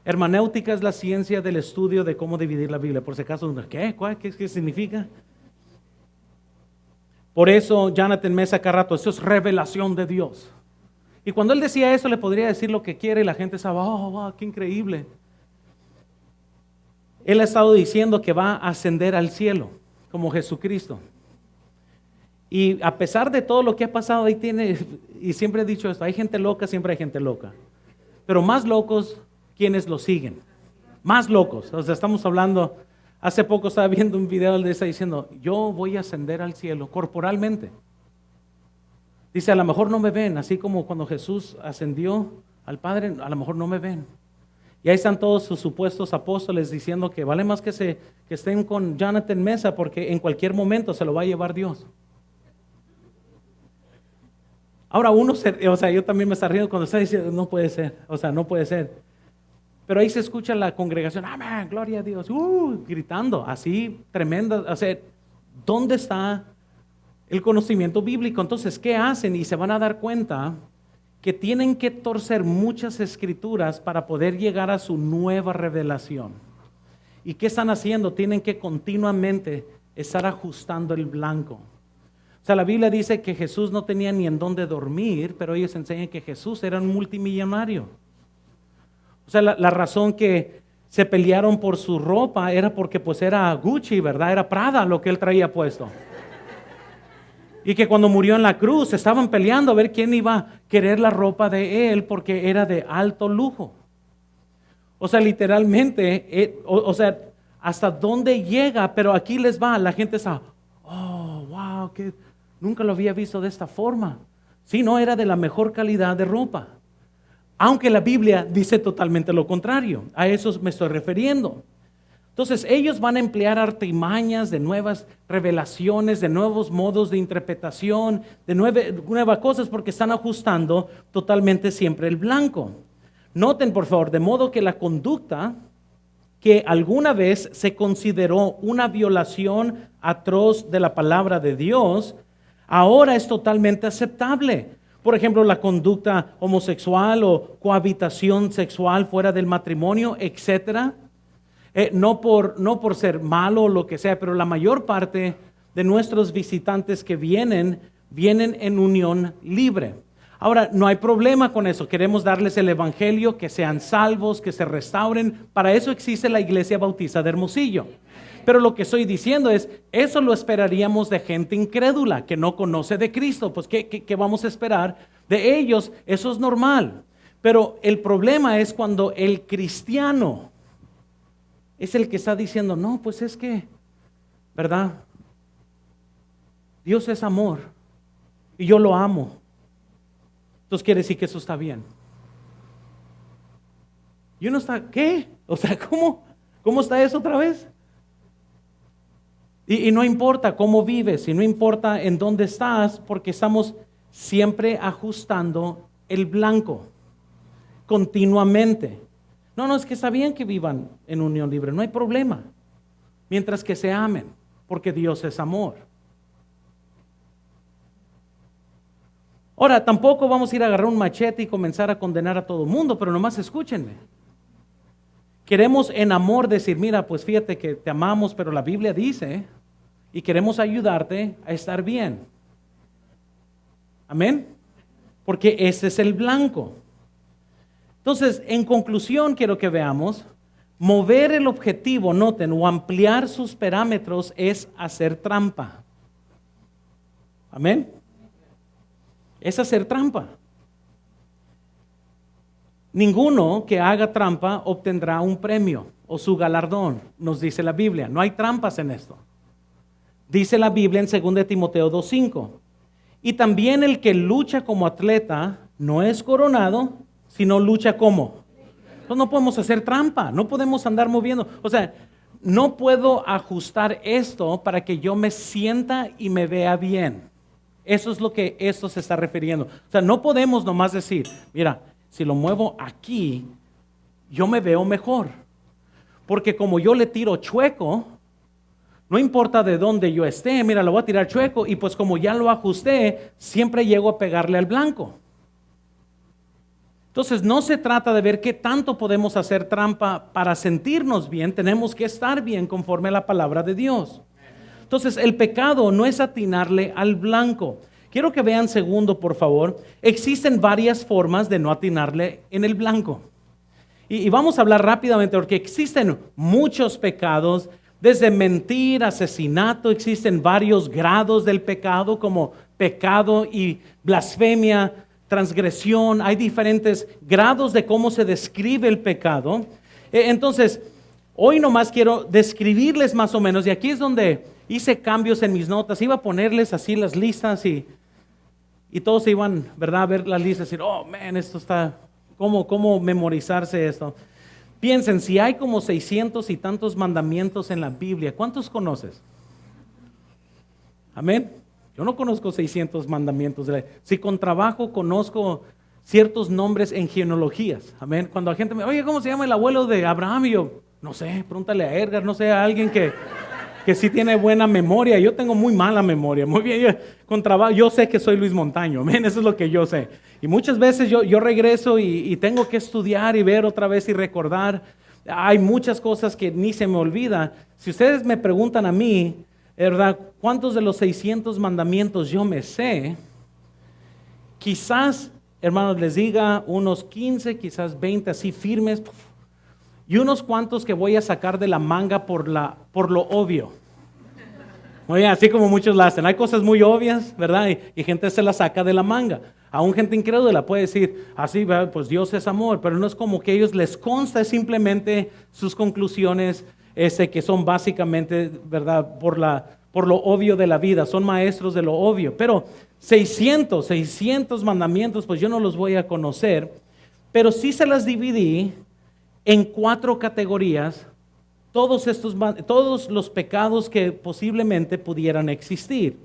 Hermenéutica es la ciencia del estudio de cómo dividir la Biblia. Por si acaso, ¿Qué significa? Por eso Jonathan Mesa cada rato, eso es revelación de Dios. Y cuando él decía eso, le podría decir lo que quiere y la gente sabe, oh, wow, qué increíble. Él ha estado diciendo que va a ascender al cielo como Jesucristo. Y a pesar de todo lo que ha pasado, ahí tiene, y siempre he dicho esto, hay gente loca, siempre hay gente loca. Pero más locos, quienes lo siguen. Más locos. O sea, estamos hablando, hace poco estaba viendo un video de esa diciendo, yo voy a ascender al cielo corporalmente. Dice, a lo mejor no me ven, así como cuando Jesús ascendió al Padre, a lo mejor no me ven. Y ahí están todos sus supuestos apóstoles diciendo que vale más que estén con Jonathan Mesa, porque en cualquier momento se lo va a llevar Dios. Ahora yo también me está riendo cuando está diciendo, no puede ser, no puede ser. Pero ahí se escucha la congregación, amén, gloria a Dios, gritando, así, tremenda. ¿Dónde está el conocimiento bíblico? Entonces, ¿qué hacen? Y se van a dar cuenta que tienen que torcer muchas escrituras para poder llegar a su nueva revelación. ¿Y qué están haciendo? Tienen que continuamente estar ajustando el blanco. La Biblia dice que Jesús no tenía ni en dónde dormir, pero ellos enseñan que Jesús era un multimillonario. La razón que se pelearon por su ropa era porque pues era Gucci, ¿verdad? Era Prada lo que él traía puesto. Y que cuando murió en la cruz estaban peleando a ver quién iba a querer la ropa de él porque era de alto lujo. Literalmente, hasta dónde llega, pero aquí les va, la gente está, oh, wow, que nunca lo había visto de esta forma. Sí, no, era de la mejor calidad de ropa. Aunque la Biblia dice totalmente lo contrario, a eso me estoy refiriendo. Entonces ellos van a emplear artimañas de nuevas revelaciones, de nuevos modos de interpretación, de nuevas cosas porque están ajustando totalmente siempre el blanco. Noten por favor, de modo que la conducta que alguna vez se consideró una violación atroz de la palabra de Dios, ahora es totalmente aceptable. Por ejemplo, la conducta homosexual o cohabitación sexual fuera del matrimonio, etcétera. No por ser malo o lo que sea, pero la mayor parte de nuestros visitantes que vienen en unión libre. Ahora, no hay problema con eso. Queremos darles el evangelio, que sean salvos, que se restauren. Para eso existe la Iglesia Bautista de Hermosillo. Pero lo que estoy diciendo es, eso lo esperaríamos de gente incrédula, que no conoce de Cristo. Pues, ¿qué vamos a esperar de ellos? Eso es normal. Pero el problema es cuando el cristiano es el que está diciendo, no, pues es que, ¿verdad? Dios es amor y yo lo amo. Entonces quiere decir que eso está bien. Y uno está, ¿qué? ¿Cómo está eso otra vez? Y no importa cómo vives y no importa en dónde estás, porque estamos siempre ajustando el blanco continuamente. No, es que está bien que vivan en unión libre, no hay problema, mientras que se amen, porque Dios es amor. Ahora, tampoco vamos a ir a agarrar un machete y comenzar a condenar a todo el mundo, pero nomás escúchenme. Queremos en amor decir, mira, pues fíjate que te amamos, pero la Biblia dice, y queremos ayudarte a estar bien. Amén. Porque ese es el blanco. Entonces, en conclusión, quiero que veamos, mover el objetivo, noten, o ampliar sus parámetros es hacer trampa. Amén. Es hacer trampa. Ninguno que haga trampa obtendrá un premio o su galardón, nos dice la Biblia. No hay trampas en esto. Dice la Biblia en 2 Timoteo 2:5. Y también el que lucha como atleta no es coronado, sino lucha como. Entonces no podemos hacer trampa, no podemos andar moviendo. No puedo ajustar esto para que yo me sienta y me vea bien. Eso es lo que esto se está refiriendo. No podemos nomás decir, mira, si lo muevo aquí, yo me veo mejor. Porque como yo le tiro chueco, no importa de dónde yo esté, mira, lo voy a tirar chueco y pues como ya lo ajusté, siempre llego a pegarle al blanco. Entonces no se trata de ver qué tanto podemos hacer trampa para sentirnos bien, tenemos que estar bien conforme a la palabra de Dios. Entonces el pecado no es atinarle al blanco. Quiero que vean segundo, por favor. Existen varias formas de no atinarle en el blanco. Y vamos a hablar rápidamente porque existen muchos pecados, desde mentir, asesinato, existen varios grados del pecado como pecado y blasfemia, transgresión, hay diferentes grados de cómo se describe el pecado. Entonces, hoy nomás quiero describirles más o menos, y aquí es donde hice cambios en mis notas, iba a ponerles así las listas y todos se iban, ¿verdad?, a ver las listas y decir, oh, man, esto está, ¿cómo memorizarse esto? Piensen, si hay como 600 y tantos mandamientos en la Biblia, ¿cuántos conoces? Amén. Yo no conozco 600 mandamientos de la ley. Si con trabajo conozco ciertos nombres en genealogías. Amén. Cuando la gente me, oye, ¿cómo se llama el abuelo de Abraham? Y yo, no sé, pregúntale a Edgar, no sé, a alguien que sí tiene buena memoria. Yo tengo muy mala memoria. Muy bien, con trabajo, yo sé que soy Luis Montaño. Amén, eso es lo que yo sé. Y muchas veces yo regreso y tengo que estudiar y ver otra vez y recordar. Hay muchas cosas que ni se me olvida. Si ustedes me preguntan a mí, ¿verdad? ¿Cuántos de los 600 mandamientos yo me sé? Quizás, hermanos, les diga unos 15, quizás 20 así firmes, y unos cuantos que voy a sacar de la manga por lo obvio. Oye, así como muchos la hacen. Hay cosas muy obvias, ¿verdad? Y gente se la saca de la manga. Aún gente incrédula puede decir, así, pues Dios es amor, pero no es como que a ellos les consta, es simplemente sus conclusiones que son básicamente, ¿verdad? Por lo obvio de la vida, son maestros de lo obvio. Pero 600 mandamientos, pues yo no los voy a conocer, pero sí se las dividí en 4 categorías, todos los pecados que posiblemente pudieran existir.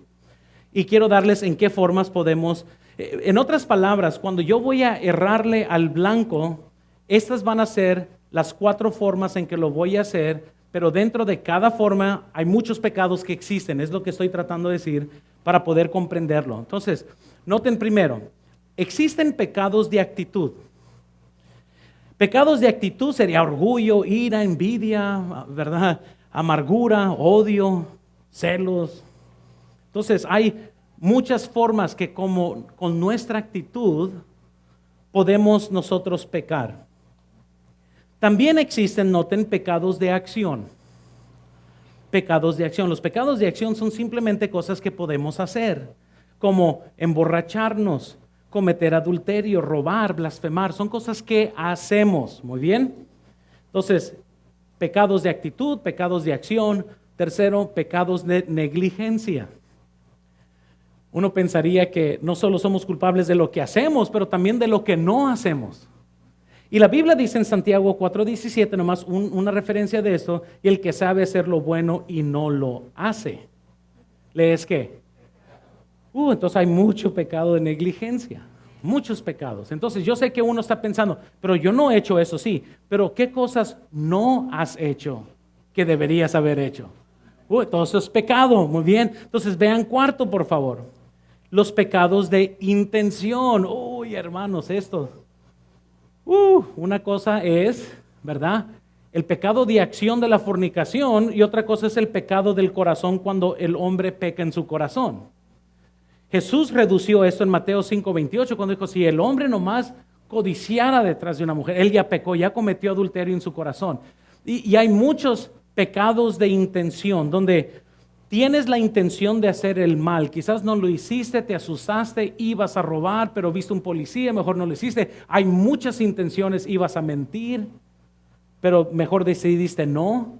Y quiero darles en qué formas podemos, en otras palabras, cuando yo voy a errarle al blanco, estas van a ser las 4 formas en que lo voy a hacer, pero dentro de cada forma hay muchos pecados que existen, es lo que estoy tratando de decir para poder comprenderlo. Entonces, noten primero, existen pecados de actitud. Pecados de actitud sería orgullo, ira, envidia, ¿verdad? Amargura, odio, celos. Entonces hay muchas formas que como con nuestra actitud podemos nosotros pecar. También existen, noten, pecados de acción. Pecados de acción. Los pecados de acción son simplemente cosas que podemos hacer, como emborracharnos, cometer adulterio, robar, blasfemar, son cosas que hacemos, muy bien. Entonces, pecados de actitud, pecados de acción. Tercero, pecados de negligencia. Uno pensaría que no solo somos culpables de lo que hacemos, pero también de lo que no hacemos. Y la Biblia dice en Santiago 4:17, nomás una referencia de esto, y el que sabe hacer lo bueno y no lo hace. ¿Lees qué? Entonces hay mucho pecado de negligencia, muchos pecados. Entonces yo sé que uno está pensando, pero yo no he hecho eso, sí, pero ¿qué cosas no has hecho que deberías haber hecho? Todo eso es pecado, muy bien. Entonces vean cuarto, por favor, los pecados de intención. Hermanos, esto. Una cosa es, ¿verdad? El pecado de acción de la fornicación y otra cosa es el pecado del corazón cuando el hombre peca en su corazón. Jesús redució esto en Mateo 5:28 cuando dijo, si el hombre nomás codiciara detrás de una mujer, él ya pecó, ya cometió adulterio en su corazón. Y hay muchos pecados de intención donde tienes la intención de hacer el mal. Quizás no lo hiciste, te asustaste, ibas a robar, pero viste un policía, mejor no lo hiciste. Hay muchas intenciones, ibas a mentir, pero mejor decidiste no.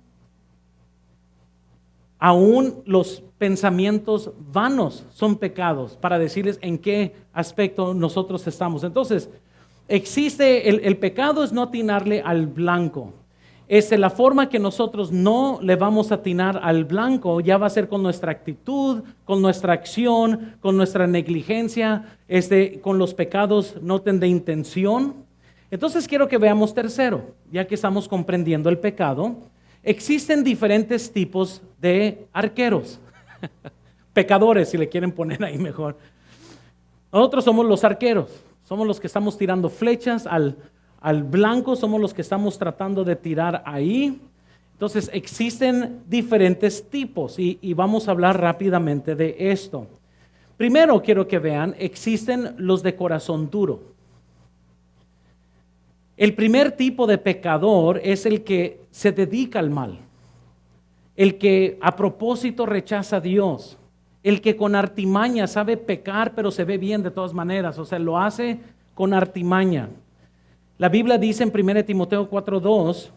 Aún los pensamientos vanos son pecados, para decirles en qué aspecto nosotros estamos. Entonces, existe el pecado es no atinarle al blanco. La forma que nosotros no le vamos a atinar al blanco ya va a ser con nuestra actitud, con nuestra acción, con nuestra negligencia, con los pecados, noten, de intención. Entonces quiero que veamos tercero, ya que estamos comprendiendo el pecado. Existen diferentes tipos de arqueros, pecadores, si le quieren poner ahí mejor. Nosotros somos los arqueros, somos los que estamos tirando flechas al blanco, somos los que estamos tratando de tirar ahí. Entonces existen diferentes tipos y vamos a hablar rápidamente de esto. Primero quiero que vean, existen los de corazón duro. El primer tipo de pecador es el que se dedica al mal, el que a propósito rechaza a Dios, el que con artimaña sabe pecar pero se ve bien de todas maneras, o sea, lo hace con artimaña. La Biblia dice en 1 Timoteo 4:2,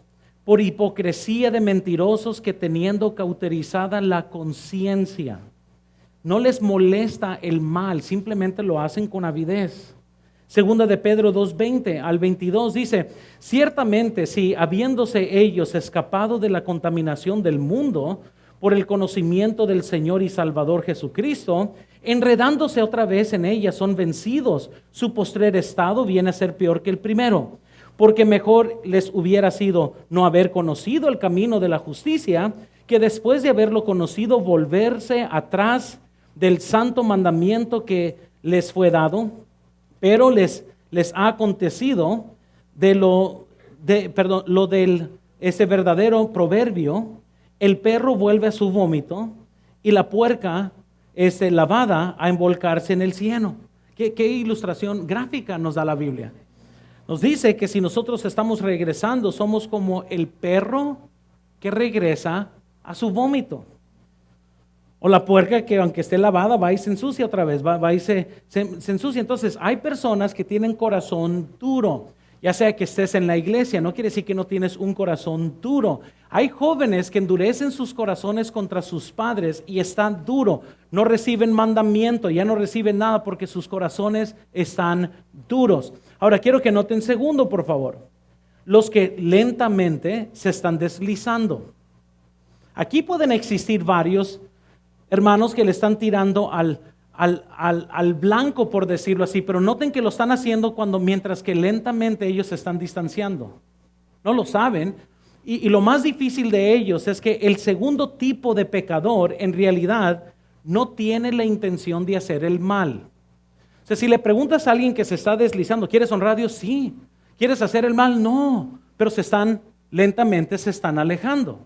por hipocresía de mentirosos que teniendo cauterizada la conciencia, no les molesta el mal, simplemente lo hacen con avidez. Segunda de Pedro 2:20 al 22 dice, ciertamente si habiéndose ellos escapado de la contaminación del mundo por el conocimiento del Señor y Salvador Jesucristo, enredándose otra vez en ella, son vencidos. Su postrer estado viene a ser peor que el primero, porque mejor les hubiera sido no haber conocido el camino de la justicia, que después de haberlo conocido volverse atrás del santo mandamiento que les fue dado. Pero les ha acontecido ese verdadero proverbio: el perro vuelve a su vómito y la puerca lavada a embolcarse en el cieno. ¿Qué ilustración gráfica nos da la Biblia? Nos dice que si nosotros estamos regresando, somos como el perro que regresa a su vómito. O la puerca que aunque esté lavada va y se ensucia otra vez, va y se ensucia. Entonces hay personas que tienen corazón duro, ya sea que estés en la iglesia, no quiere decir que no tienes un corazón duro. Hay jóvenes que endurecen sus corazones contra sus padres y están duros, no reciben mandamiento, ya no reciben nada porque sus corazones están duros. Ahora quiero que noten segundo, por favor, los que lentamente se están deslizando. Aquí pueden existir varios hermanos que le están tirando al blanco, por decirlo así, pero noten que lo están haciendo mientras que lentamente ellos se están distanciando. No lo saben. Y lo más difícil de ellos es que el segundo tipo de pecador en realidad no tiene la intención de hacer el mal. O sea, si le preguntas a alguien que se está deslizando, ¿quieres honrar a Dios? Sí. ¿Quieres hacer el mal? No. Pero lentamente se están alejando.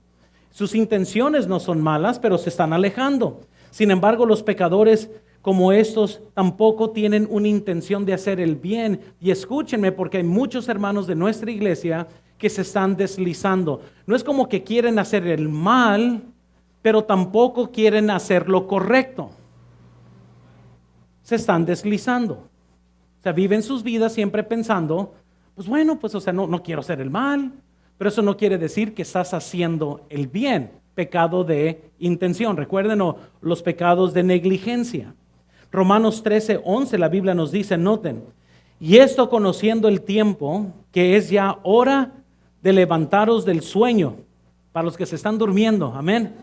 Sus intenciones no son malas, pero se están alejando. Sin embargo, los pecadores como estos tampoco tienen una intención de hacer el bien. Y escúchenme, porque hay muchos hermanos de nuestra iglesia que se están deslizando. No es como que quieren hacer el mal, pero tampoco quieren hacer lo correcto. Se están deslizando. O sea, viven sus vidas siempre pensando, pues bueno, pues o sea, no quiero hacer el mal. Pero eso no quiere decir que estás haciendo el bien. Pecado de intención. Recuerden los pecados de negligencia. Romanos 13:11, la Biblia nos dice, noten, y esto conociendo el tiempo, que es ya hora de levantaros del sueño, para los que se están durmiendo, amén.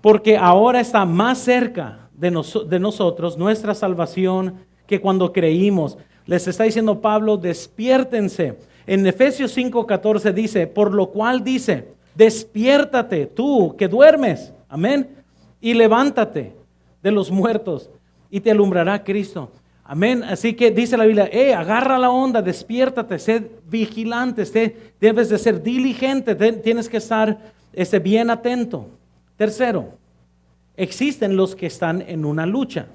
Porque ahora está más cerca de nosotros nuestra salvación que cuando creímos. Les está diciendo Pablo, despiértense. En Efesios 5:14 dice, por lo cual dice, despiértate tú que duermes, amén, y levántate de los muertos y te alumbrará Cristo, amén. Así que dice la Biblia, agarra la onda, despiértate, sé vigilante, debes de ser diligente, tienes que estar bien atento. Tercero, existen los que están en una lucha.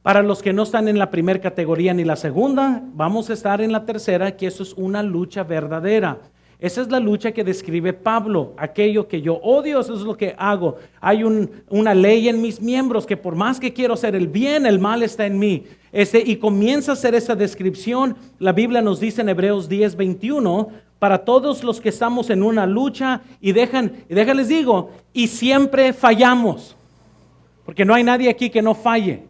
Para los que no están en la primera categoría ni la segunda, vamos a estar en la tercera, que eso es una lucha verdadera. Esa es la lucha que describe Pablo. Aquello que yo odio, eso es lo que hago. Hay una ley en mis miembros que por más que quiero hacer el bien, el mal está en mí. Y comienza a hacer esa descripción. La Biblia nos dice en Hebreos 10:21, para todos los que estamos en una lucha, y déjales digo, y siempre fallamos. Porque no hay nadie aquí que no falle.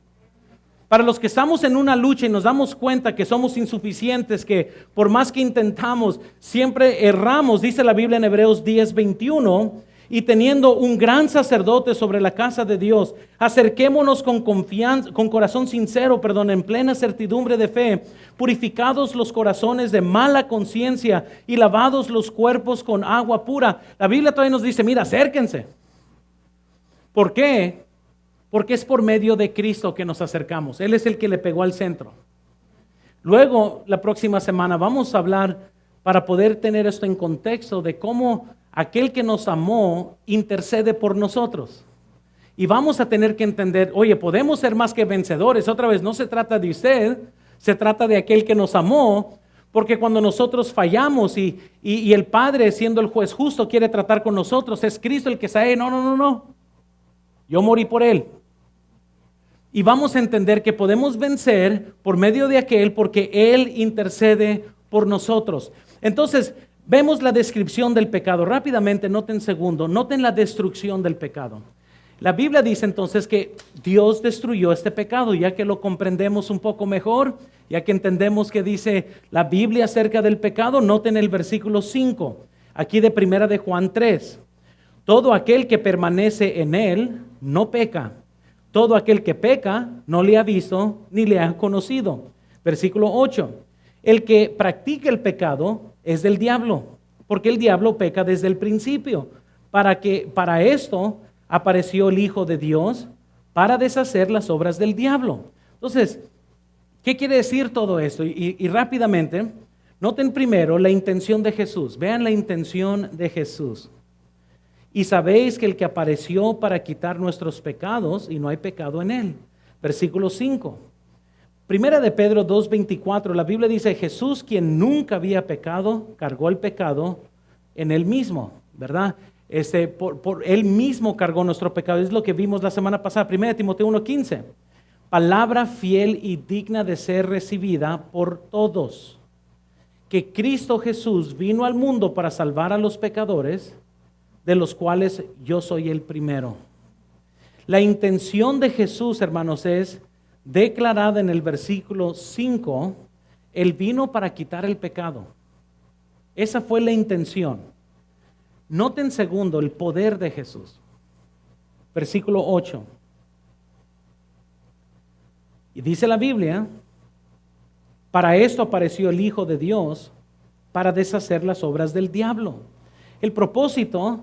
Para los que estamos en una lucha y nos damos cuenta que somos insuficientes, que por más que intentamos, siempre erramos, dice la Biblia en Hebreos 10:21, y teniendo un gran sacerdote sobre la casa de Dios, acerquémonos con confianza, con corazón sincero, en plena certidumbre de fe, purificados los corazones de mala conciencia y lavados los cuerpos con agua pura. La Biblia todavía nos dice, mira, acérquense. ¿Por qué? Porque es por medio de Cristo que nos acercamos. Él es el que le pegó al centro. Luego, la próxima semana, vamos a hablar para poder tener esto en contexto de cómo aquel que nos amó intercede por nosotros. Y vamos a tener que entender, oye, podemos ser más que vencedores. Otra vez, no se trata de usted, se trata de aquel que nos amó. Porque cuando nosotros fallamos y el Padre, siendo el juez justo, quiere tratar con nosotros, es Cristo el que sabe, no. Yo morí por Él. Y vamos a entender que podemos vencer por medio de aquel, porque Él intercede por nosotros. Entonces, vemos la descripción del pecado. Rápidamente, noten la destrucción del pecado. La Biblia dice entonces que Dios destruyó este pecado, ya que lo comprendemos un poco mejor, ya que entendemos que dice la Biblia acerca del pecado. Noten el versículo 5, aquí de 1 de Juan 3. Todo aquel que permanece en Él no peca. Todo aquel que peca no le ha visto ni le ha conocido. Versículo 8. El que practica el pecado es del diablo, porque el diablo peca desde el principio. Para esto apareció el Hijo de Dios, para deshacer las obras del diablo. Entonces, ¿qué quiere decir todo esto? Y rápidamente, noten primero la intención de Jesús. Vean la intención de Jesús. Y sabéis que el que apareció para quitar nuestros pecados, y no hay pecado en él. Versículo 5. Primera de Pedro 2:24, la Biblia dice, Jesús, quien nunca había pecado, cargó el pecado en él mismo, ¿verdad? Por él mismo cargó nuestro pecado. Es lo que vimos la semana pasada. Primera de Timoteo 1:15. Palabra fiel y digna de ser recibida por todos. Que Cristo Jesús vino al mundo para salvar a los pecadores, de los cuales yo soy el primero. La intención de Jesús, hermanos, es declarada en el versículo 5, Él vino para quitar el pecado. Esa fue la intención. Noten segundo el poder de Jesús. Versículo 8. Y dice la Biblia, para esto apareció el Hijo de Dios, para deshacer las obras del diablo. El propósito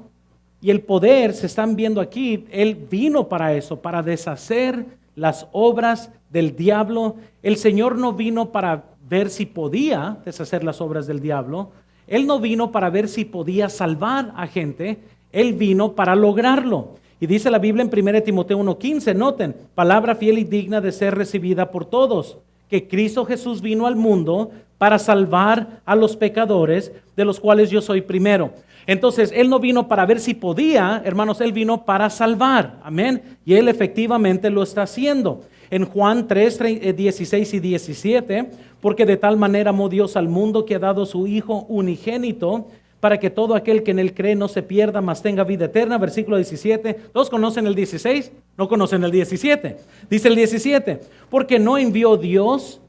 y el poder se están viendo aquí. Él vino para eso, para deshacer las obras del diablo. El Señor no vino para ver si podía deshacer las obras del diablo. Él no vino para ver si podía salvar a gente. Él vino para lograrlo. Y dice la Biblia en 1 Timoteo 1:15, noten, palabra fiel y digna de ser recibida por todos, que Cristo Jesús vino al mundo para salvar a los pecadores, de los cuales yo soy primero. Entonces, Él no vino para ver si podía, hermanos, Él vino para salvar, amén, y Él efectivamente lo está haciendo. En Juan 3:16 y 17, porque de tal manera amó Dios al mundo que ha dado su Hijo unigénito, para que todo aquel que en Él cree no se pierda, mas tenga vida eterna. Versículo 17. ¿Todos conocen el 16? No conocen el 17. Dice el 17, porque no envió Dios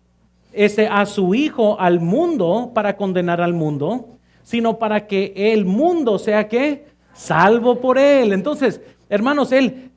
a su Hijo al mundo para condenar al mundo, sino para que el mundo sea ¿qué? Salvo por Él. Entonces, hermanos, Él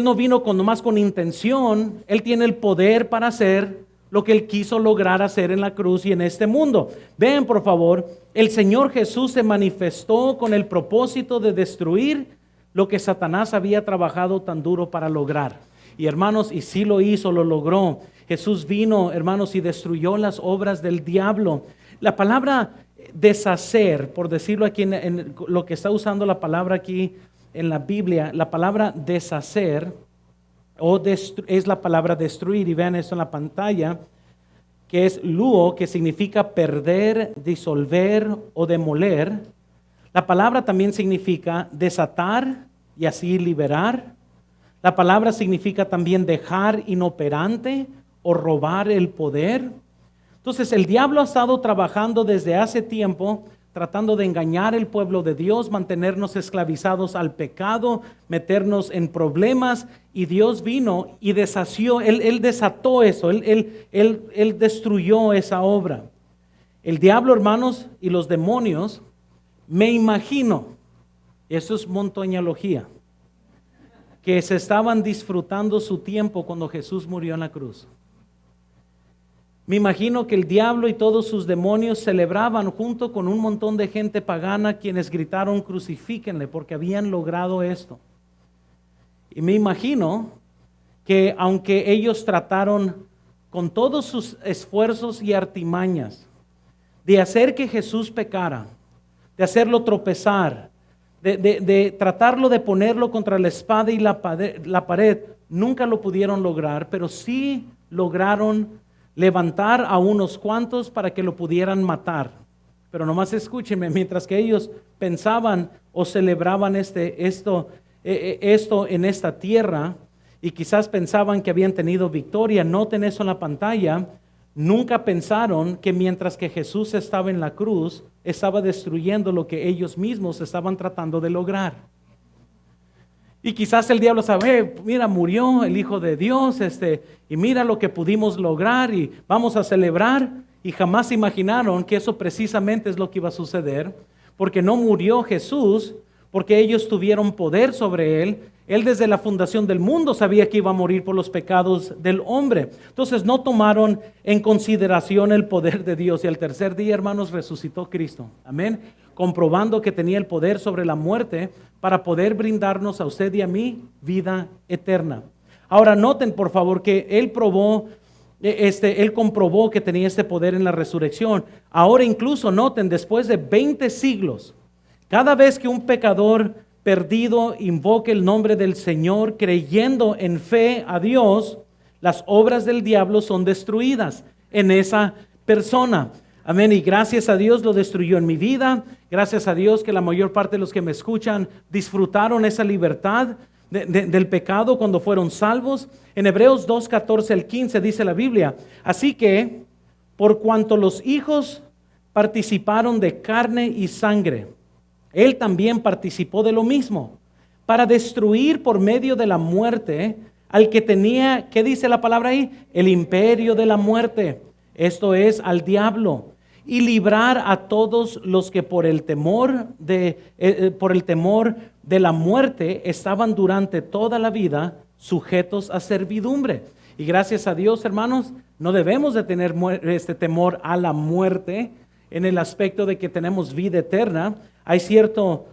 no vino nomás con intención. Él tiene el poder para hacer lo que Él quiso lograr hacer en la cruz y en este mundo. Vean, por favor, el Señor Jesús se manifestó con el propósito de destruir lo que Satanás había trabajado tan duro para lograr. Y hermanos, y sí lo hizo, lo logró. Jesús vino, hermanos, y destruyó las obras del diablo. La palabra deshacer, por decirlo aquí en lo que está usando la palabra aquí en la Biblia, la palabra deshacer es la palabra destruir, y vean esto en la pantalla, que es luo, que significa perder, disolver o demoler. La palabra también significa desatar y así liberar. La palabra significa también dejar inoperante o robar el poder. Entonces el diablo ha estado trabajando desde hace tiempo, tratando de engañar al pueblo de Dios, mantenernos esclavizados al pecado, meternos en problemas, y Dios vino y deshació, Él desató eso, él destruyó esa obra. El diablo, hermanos, y los demonios, me imagino, eso es montoñología, que se estaban disfrutando su tiempo cuando Jesús murió en la cruz. Me imagino que el diablo y todos sus demonios celebraban junto con un montón de gente pagana, quienes gritaron crucifíquenle, porque habían logrado esto. Y me imagino que aunque ellos trataron con todos sus esfuerzos y artimañas de hacer que Jesús pecara, de hacerlo tropezar, de tratarlo de ponerlo contra la espada y la pared, nunca lo pudieron lograr, pero sí lograron levantar a unos cuantos para que lo pudieran matar. Pero nomás escúchenme, mientras que ellos pensaban o celebraban esto en esta tierra, y quizás pensaban que habían tenido victoria, noten eso en la pantalla, nunca pensaron que mientras que Jesús estaba en la cruz, estaba destruyendo lo que ellos mismos estaban tratando de lograr. Y quizás el diablo sabe, mira, murió el Hijo de Dios, y mira lo que pudimos lograr y vamos a celebrar. Y jamás imaginaron que eso precisamente es lo que iba a suceder, porque no murió Jesús porque ellos tuvieron poder sobre él. Él desde la fundación del mundo sabía que iba a morir por los pecados del hombre. Entonces no tomaron en consideración el poder de Dios. Y al tercer día, hermanos, resucitó Cristo. Amén. Comprobando que tenía el poder sobre la muerte para poder brindarnos a usted y a mí vida eterna. Ahora noten, por favor, que él comprobó que tenía este poder en la resurrección. Ahora incluso noten, después de 20 siglos, cada vez que un pecador perdido invoque el nombre del Señor creyendo en fe a Dios, las obras del diablo son destruidas en esa persona. Amén. Y gracias a Dios lo destruyó en mi vida. Gracias a Dios que la mayor parte de los que me escuchan disfrutaron esa libertad del pecado cuando fueron salvos. En Hebreos 2, 14 al 15 dice la Biblia: así que, por cuanto los hijos participaron de carne y sangre, él también participó de lo mismo, para destruir por medio de la muerte al que tenía, ¿qué dice la palabra ahí? El imperio de la muerte, esto es, al diablo, y librar a todos los que por el temor de la muerte estaban durante toda la vida sujetos a servidumbre. Y gracias a Dios, hermanos, no debemos de tener este temor a la muerte en el aspecto de que tenemos vida eterna. Hay cierto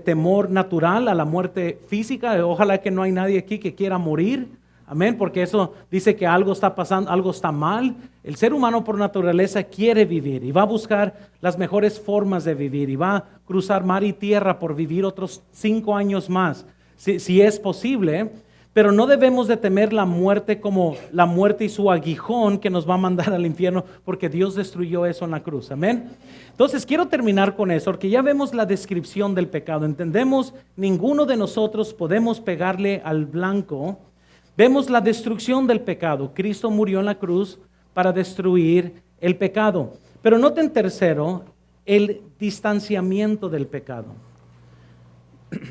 temor natural a la muerte física. Ojalá que no hay nadie aquí que quiera morir. Amén, porque eso dice que algo está pasando, algo está mal. El ser humano por naturaleza quiere vivir y va a buscar las mejores formas de vivir y va a cruzar mar y tierra por vivir otros 5 años más, si es posible. Pero no debemos de temer la muerte como la muerte y su aguijón que nos va a mandar al infierno, porque Dios destruyó eso en la cruz. Amén. Entonces quiero terminar con eso, porque ya vemos la descripción del pecado. Entendemos, ninguno de nosotros podemos pegarle al blanco. Vemos la destrucción del pecado. Cristo murió en la cruz para destruir el pecado. Pero noten tercero, el distanciamiento del pecado.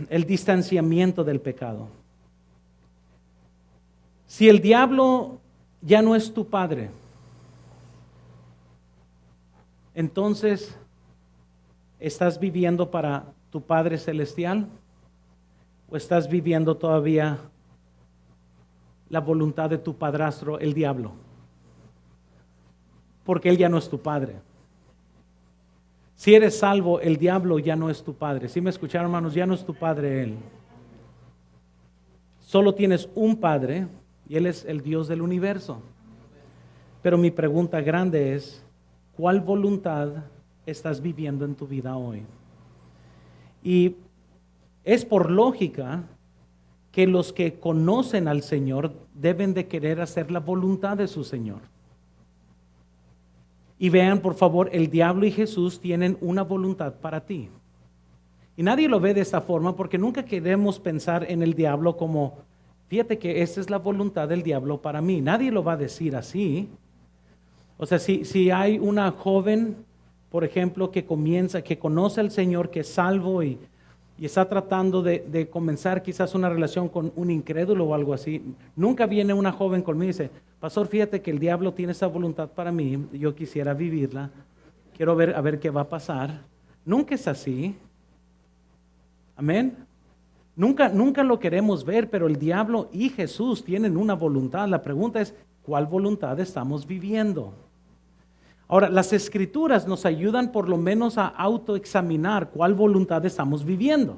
El distanciamiento del pecado. Si el diablo ya no es tu padre, entonces ¿estás viviendo para tu Padre Celestial o estás viviendo todavía la voluntad de tu padrastro, el diablo? Porque él ya no es tu padre. Si eres salvo, el diablo ya no es tu padre. ¿Sí me escucharon, hermanos? Ya no es tu padre él. Solo tienes un padre y él es el Dios del universo. Pero mi pregunta grande es, ¿cuál voluntad estás viviendo en tu vida hoy? Y es por lógica que los que conocen al Señor deben de querer hacer la voluntad de su Señor. Y vean, por favor, el diablo y Jesús tienen una voluntad para ti. Y nadie lo ve de esta forma porque nunca queremos pensar en el diablo como, fíjate que esa es la voluntad del diablo para mí. Nadie lo va a decir así. O sea, si hay una joven, por ejemplo, que conoce al Señor, que es salvo y está tratando de comenzar quizás una relación con un incrédulo o algo así, nunca viene una joven conmigo y dice, pastor, fíjate que el diablo tiene esa voluntad para mí, yo quisiera vivirla, quiero ver a ver qué va a pasar. Nunca es así. Amén. Nunca lo queremos ver, pero el diablo y Jesús tienen una voluntad. La pregunta es, ¿cuál voluntad estamos viviendo? Ahora, las Escrituras nos ayudan por lo menos a autoexaminar cuál voluntad estamos viviendo,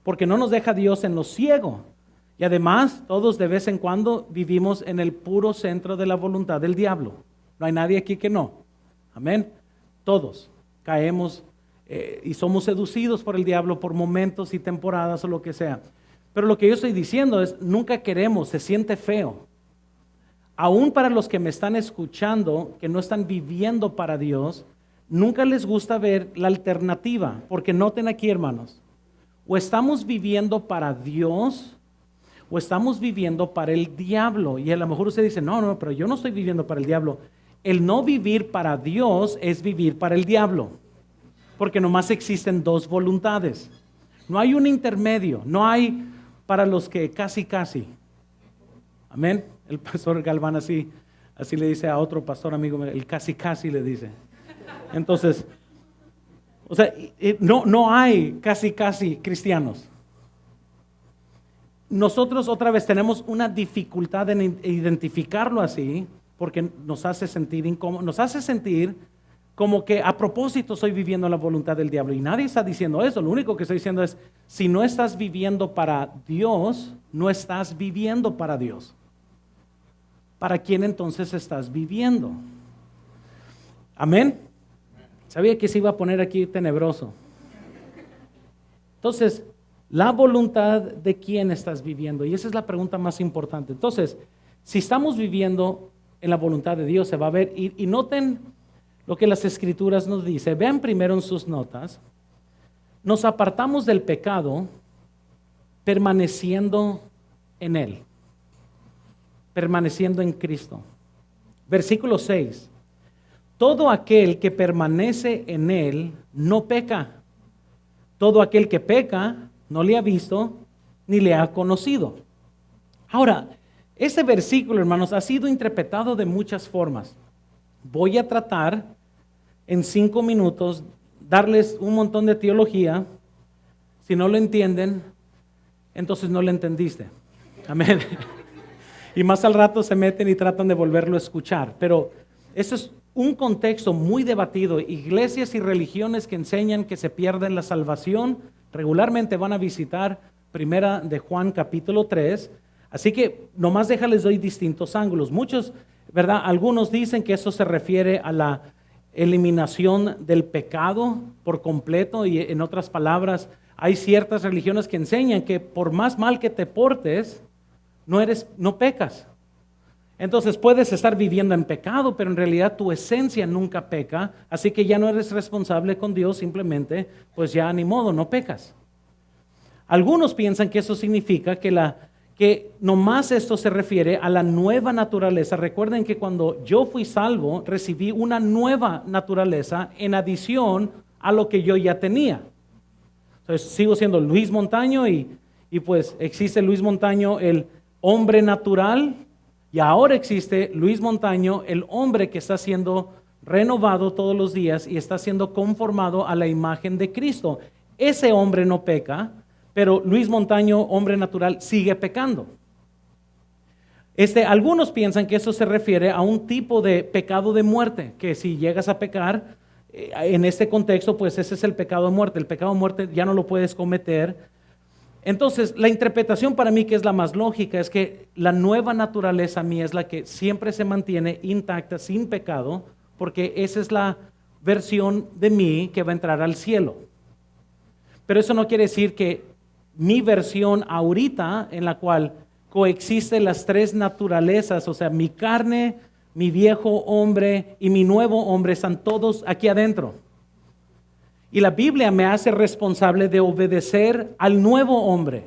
porque no nos deja Dios en lo ciego. Y además, todos de vez en cuando vivimos en el puro centro de la voluntad del diablo. No hay nadie aquí que no. Amén. Todos caemos y somos seducidos por el diablo por momentos y temporadas o lo que sea. Pero lo que yo estoy diciendo es, nunca queremos, se siente feo. Aún para los que me están escuchando, que no están viviendo para Dios, nunca les gusta ver la alternativa, porque noten aquí, hermanos, o estamos viviendo para Dios o estamos viviendo para el diablo. Y a lo mejor usted dice, no, pero yo no estoy viviendo para el diablo. El no vivir para Dios es vivir para el diablo, porque nomás existen dos voluntades. No hay un intermedio, no hay para los que casi. Amén. El pastor Galván así le dice a otro pastor amigo, el casi le dice. Entonces, O sea, no hay casi cristianos. Nosotros otra vez tenemos una dificultad en identificarlo así, porque nos hace sentir incómodo, nos hace sentir como que a propósito estoy viviendo la voluntad del diablo. Y nadie está diciendo eso. Lo único que estoy diciendo es, si no estás viviendo para Dios, no estás viviendo para Dios. ¿Para quién entonces estás viviendo? Amén. Sabía que se iba a poner aquí tenebroso. Entonces, la voluntad de quién estás viviendo. Y esa es la pregunta más importante. Entonces, si estamos viviendo en la voluntad de Dios, se va a ver. Y noten lo que las Escrituras nos dice. Vean primero en sus notas. Nos apartamos del pecado permaneciendo en Él. Permaneciendo en Cristo. Versículo 6. Todo aquel que permanece en Él no peca. Todo aquel que peca no le ha visto ni le ha conocido. Ahora, este versículo, hermanos, ha sido interpretado de muchas formas. Voy a tratar en 5 minutos darles un montón de teología. Si no lo entienden, entonces no lo entendiste. Amén. Y más al rato se meten y tratan de volverlo a escuchar. Pero eso es un contexto muy debatido. Iglesias y religiones que enseñan que se pierde la salvación regularmente van a visitar Primera de Juan capítulo 3. Así que nomás déjales doy distintos ángulos. Muchos, ¿verdad? Algunos dicen que eso se refiere a la eliminación del pecado por completo, y en otras palabras, hay ciertas religiones que enseñan que por más mal que te portes, no pecas. Entonces puedes estar viviendo en pecado, pero en realidad tu esencia nunca peca, así que ya no eres responsable con Dios, simplemente pues ya ni modo, no pecas. Algunos piensan que eso significa que nomás esto se refiere a la nueva naturaleza. Recuerden que cuando yo fui salvo, recibí una nueva naturaleza en adición a lo que yo ya tenía. Entonces sigo siendo Luis Montaño y pues existe Luis Montaño, el hombre natural, y ahora existe Luis Montaño, el hombre que está siendo renovado todos los días y está siendo conformado a la imagen de Cristo. Ese hombre no peca, pero Luis Montaño, hombre natural, sigue pecando. Algunos piensan que eso se refiere a un tipo de pecado de muerte, que si llegas a pecar, en este contexto, pues ese es el pecado de muerte. El pecado de muerte ya no lo puedes cometer. Entonces, la interpretación para mí que es la más lógica es que la nueva naturaleza mía es la que siempre se mantiene intacta, sin pecado, porque esa es la versión de mí que va a entrar al cielo. Pero eso no quiere decir que mi versión ahorita, en la cual coexisten las tres naturalezas, o sea, mi carne, mi viejo hombre y mi nuevo hombre, están todos aquí adentro. Y la Biblia me hace responsable de obedecer al nuevo hombre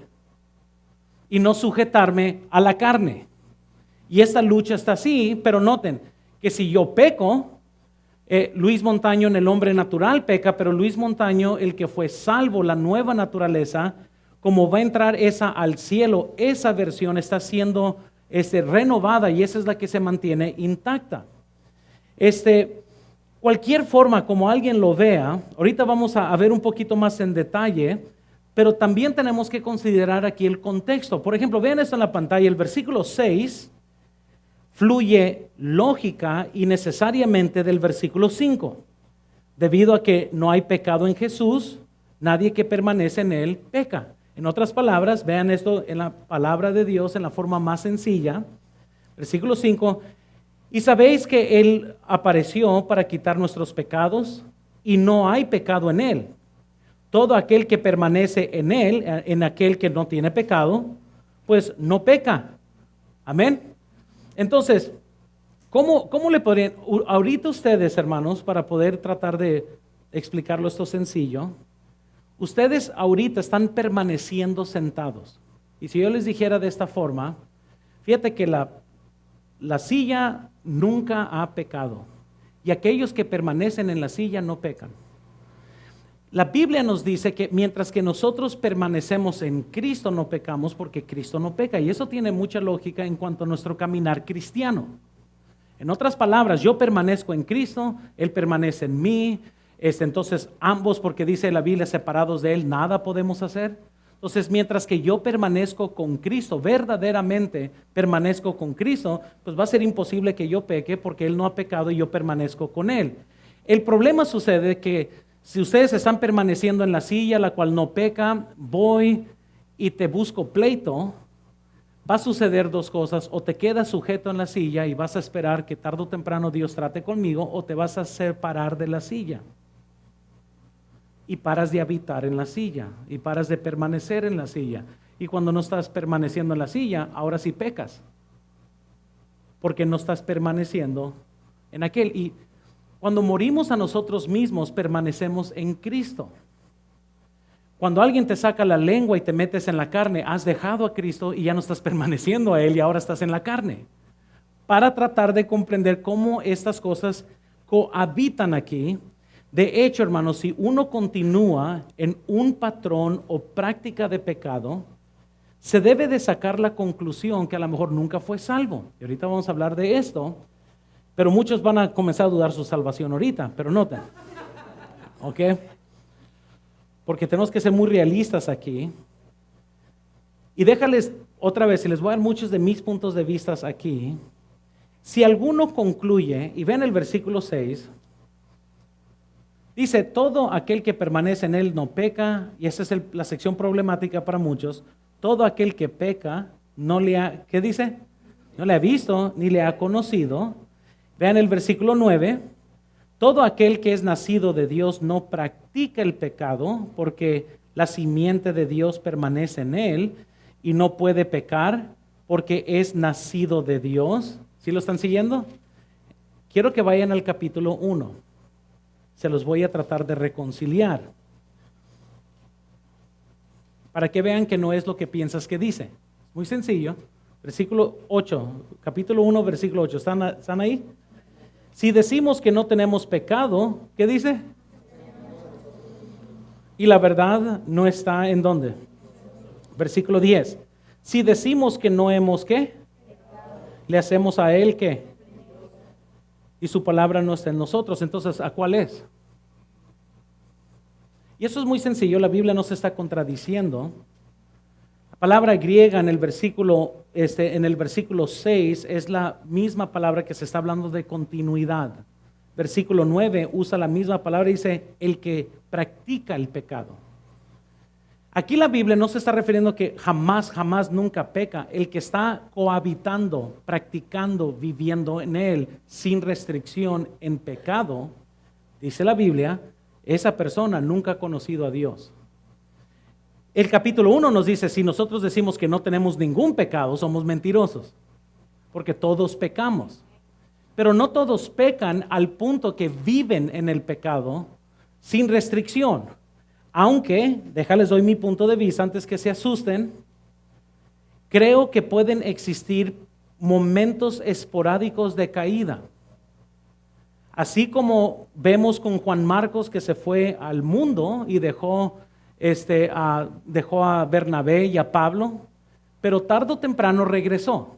y no sujetarme a la carne. Y esta lucha está así, pero noten que si yo peco, Luis Montaño en el hombre natural peca, pero Luis Montaño, el que fue salvo, la nueva naturaleza, como va a entrar esa al cielo, esa versión está siendo renovada y esa es la que se mantiene intacta. Cualquier forma como alguien lo vea, ahorita vamos a ver un poquito más en detalle, pero también tenemos que considerar aquí el contexto. Por ejemplo, vean esto en la pantalla, el versículo 6 fluye lógica y necesariamente del versículo 5. Debido a que no hay pecado en Jesús, nadie que permanece en Él peca. En otras palabras, vean esto en la palabra de Dios en la forma más sencilla. Versículo 5. Y sabéis que Él apareció para quitar nuestros pecados y no hay pecado en Él. Todo aquel que permanece en Él, en aquel que no tiene pecado, pues no peca. Amén. Entonces, ¿cómo le podrían, ahorita ustedes, hermanos, para poder tratar de explicarlo esto sencillo, ustedes ahorita están permaneciendo sentados? Y si yo les dijera de esta forma, fíjate que la silla nunca ha pecado y aquellos que permanecen en la silla no pecan. La Biblia nos dice que mientras que nosotros permanecemos en Cristo no pecamos porque Cristo no peca, y eso tiene mucha lógica en cuanto a nuestro caminar cristiano. En otras palabras, yo permanezco en Cristo, Él permanece en mí, Entonces, ambos, porque dice la Biblia, separados de Él, nada podemos hacer. Entonces, mientras que yo permanezco con Cristo, verdaderamente permanezco con Cristo, pues va a ser imposible que yo peque porque Él no ha pecado y yo permanezco con Él. El problema sucede que si ustedes están permaneciendo en la silla, la cual no peca, voy y te busco pleito, va a suceder dos cosas: o te quedas sujeto en la silla y vas a esperar que tarde o temprano Dios trate conmigo, o te vas a separar de la silla y paras de habitar en la silla y paras de permanecer en la silla. Y cuando no estás permaneciendo en la silla, ahora sí pecas, porque no estás permaneciendo en aquel. Y cuando morimos a nosotros mismos, permanecemos en Cristo. Cuando alguien te saca la lengua y te metes en la carne, has dejado a Cristo y ya no estás permaneciendo a Él y ahora estás en la carne. Para tratar de comprender cómo estas cosas cohabitan aquí. De hecho, hermanos, si uno continúa en un patrón o práctica de pecado, se debe de sacar la conclusión que a lo mejor nunca fue salvo. Y ahorita vamos a hablar de esto, pero muchos van a comenzar a dudar su salvación ahorita, pero noten, ¿ok? Porque tenemos que ser muy realistas aquí. Y déjales otra vez, y les voy a dar muchos de mis puntos de vista aquí. Si alguno concluye, y ven el versículo 6, dice, todo aquel que permanece en Él no peca, y esa es la sección problemática para muchos. Todo aquel que peca no le ha, ¿qué dice? No le ha visto ni le ha conocido. Vean el versículo 9. Todo aquel que es nacido de Dios no practica el pecado, porque la simiente de Dios permanece en él y no puede pecar porque es nacido de Dios. ¿Sí lo están siguiendo? Quiero que vayan al capítulo 1. Se los voy a tratar de reconciliar, para que vean que no es lo que piensas que dice. Muy sencillo. Versículo 8, capítulo 1, versículo 8. ¿Están ahí? Si decimos que no tenemos pecado, ¿qué dice? Y la verdad no está ¿en dónde? Versículo 10. Si decimos que no hemos, ¿qué? Le hacemos a Él, ¿qué? Y su palabra no está en nosotros. Entonces, ¿a cuál es? Y eso es muy sencillo. La Biblia no se está contradiciendo. La palabra griega en el versículo 6 es la misma palabra que se está hablando de continuidad. Versículo 9 usa la misma palabra y dice, el que practica el pecado. Aquí la Biblia no se está refiriendo a que jamás, nunca peca. El que está cohabitando, practicando, viviendo en él, sin restricción en pecado, dice la Biblia, esa persona nunca ha conocido a Dios. El capítulo 1 nos dice, si nosotros decimos que no tenemos ningún pecado, somos mentirosos, porque todos pecamos. Pero no todos pecan al punto que viven en el pecado sin restricción. Aunque, déjales doy mi punto de vista antes que se asusten, creo que pueden existir momentos esporádicos de caída. Así como vemos con Juan Marcos que se fue al mundo y dejó a Bernabé y a Pablo, pero tarde o temprano regresó.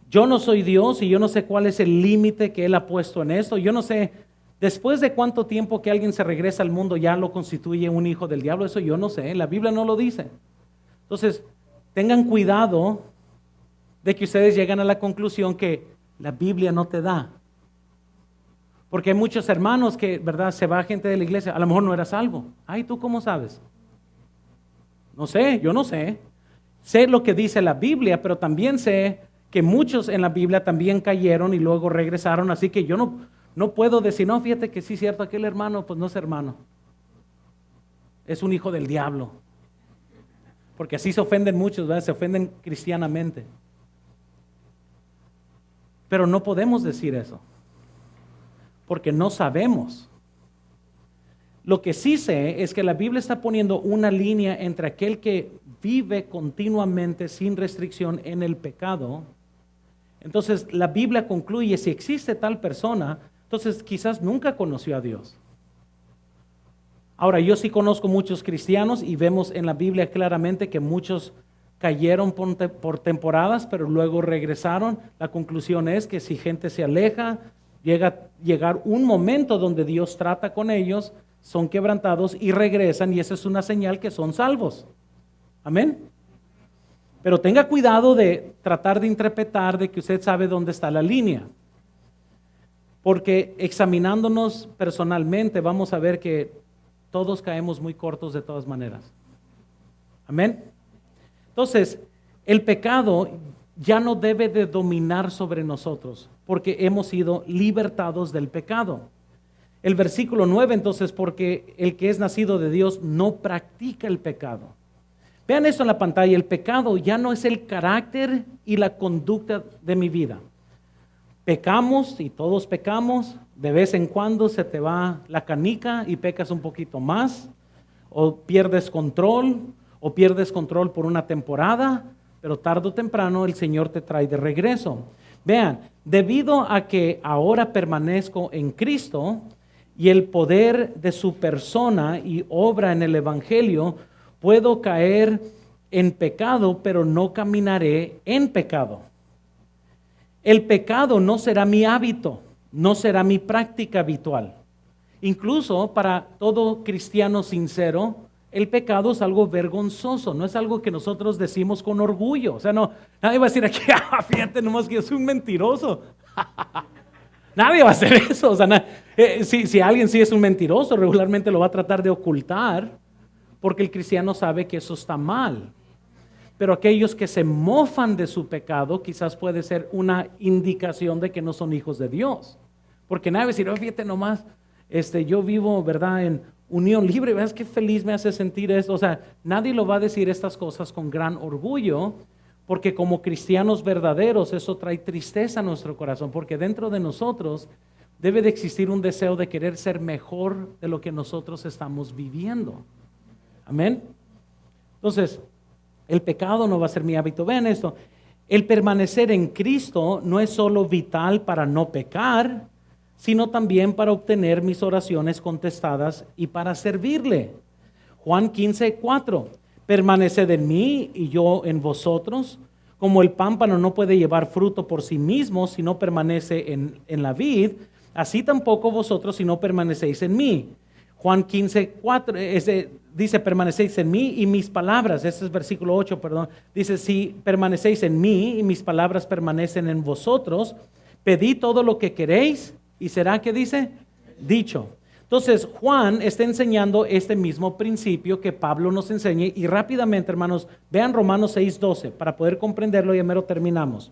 Yo no soy Dios y yo no sé cuál es el límite que Él ha puesto en esto. Yo no sé después de cuánto tiempo que alguien se regresa al mundo ya lo constituye un hijo del diablo. Eso yo no sé, la Biblia no lo dice. Entonces, tengan cuidado de que ustedes lleguen a la conclusión que la Biblia no te da. Porque hay muchos hermanos que, ¿verdad? Se va gente de la iglesia, a lo mejor no era salvo. Ay, ¿tú cómo sabes? No sé, yo no sé. Sé lo que dice la Biblia, pero también sé que muchos en la Biblia también cayeron y luego regresaron. Así que yo no puedo decir, no, fíjate que sí es cierto, aquel hermano, pues no es hermano. Es un hijo del diablo. Porque así se ofenden muchos, ¿verdad? Se ofenden cristianamente. Pero no podemos decir eso, porque no sabemos. Lo que sí sé es que la Biblia está poniendo una línea entre aquel que vive continuamente sin restricción en el pecado. Entonces la Biblia concluye, si existe tal persona, entonces quizás nunca conoció a Dios. Ahora, yo sí conozco muchos cristianos y vemos en la Biblia claramente que muchos cayeron por temporadas, pero luego regresaron. La conclusión es que si gente se aleja, llegar un momento donde Dios trata con ellos, son quebrantados y regresan, y esa es una señal que son salvos. Amén. Pero tenga cuidado de tratar de interpretar de que usted sabe dónde está la línea. Porque examinándonos personalmente vamos a ver que todos caemos muy cortos de todas maneras. Amén. Entonces, el pecado ya no debe de dominar sobre nosotros, porque hemos sido libertados del pecado. El versículo 9, entonces, porque el que es nacido de Dios no practica el pecado. Vean esto en la pantalla, el pecado ya no es el carácter y la conducta de mi vida. Pecamos y todos pecamos, de vez en cuando se te va la canica y pecas un poquito más, o pierdes control por una temporada, pero tarde o temprano el Señor te trae de regreso. Vean, debido a que ahora permanezco en Cristo y el poder de su persona y obra en el Evangelio, puedo caer en pecado, pero no caminaré en pecado. El pecado no será mi hábito, no será mi práctica habitual. Incluso para todo cristiano sincero, el pecado es algo vergonzoso, no es algo que nosotros decimos con orgullo. O sea, no, nadie va a decir aquí, fíjate nomás que yo soy un mentiroso. Nadie va a hacer eso. O sea, si alguien sí es un mentiroso, regularmente lo va a tratar de ocultar, porque el cristiano sabe que eso está mal. Pero aquellos que se mofan de su pecado, quizás puede ser una indicación de que no son hijos de Dios. Porque nadie va a decir, fíjate nomás, yo vivo, ¿verdad?, en unión libre, ¿ves qué feliz me hace sentir esto? O sea, nadie lo va a decir estas cosas con gran orgullo, porque como cristianos verdaderos eso trae tristeza a nuestro corazón, porque dentro de nosotros debe de existir un deseo de querer ser mejor de lo que nosotros estamos viviendo. Amén. Entonces, el pecado no va a ser mi hábito. Vean esto, el permanecer en Cristo no es solo vital para no pecar, sino también para obtener mis oraciones contestadas y para servirle. Juan 15:4, permaneced en mí y yo en vosotros, como el pámpano no puede llevar fruto por sí mismo si no permanece en la vid, así tampoco vosotros si no permanecéis en mí. Juan 15:4 dice, permanecéis en mí y mis palabras, este es versículo 8, perdón, dice, si permanecéis en mí y mis palabras permanecen en vosotros, pedid todo lo que queréis y será, ¿qué dice? Dicho. Entonces, Juan está enseñando este mismo principio que Pablo nos enseña y rápidamente, hermanos, vean Romanos 6:12 para poder comprenderlo y ya mero terminamos.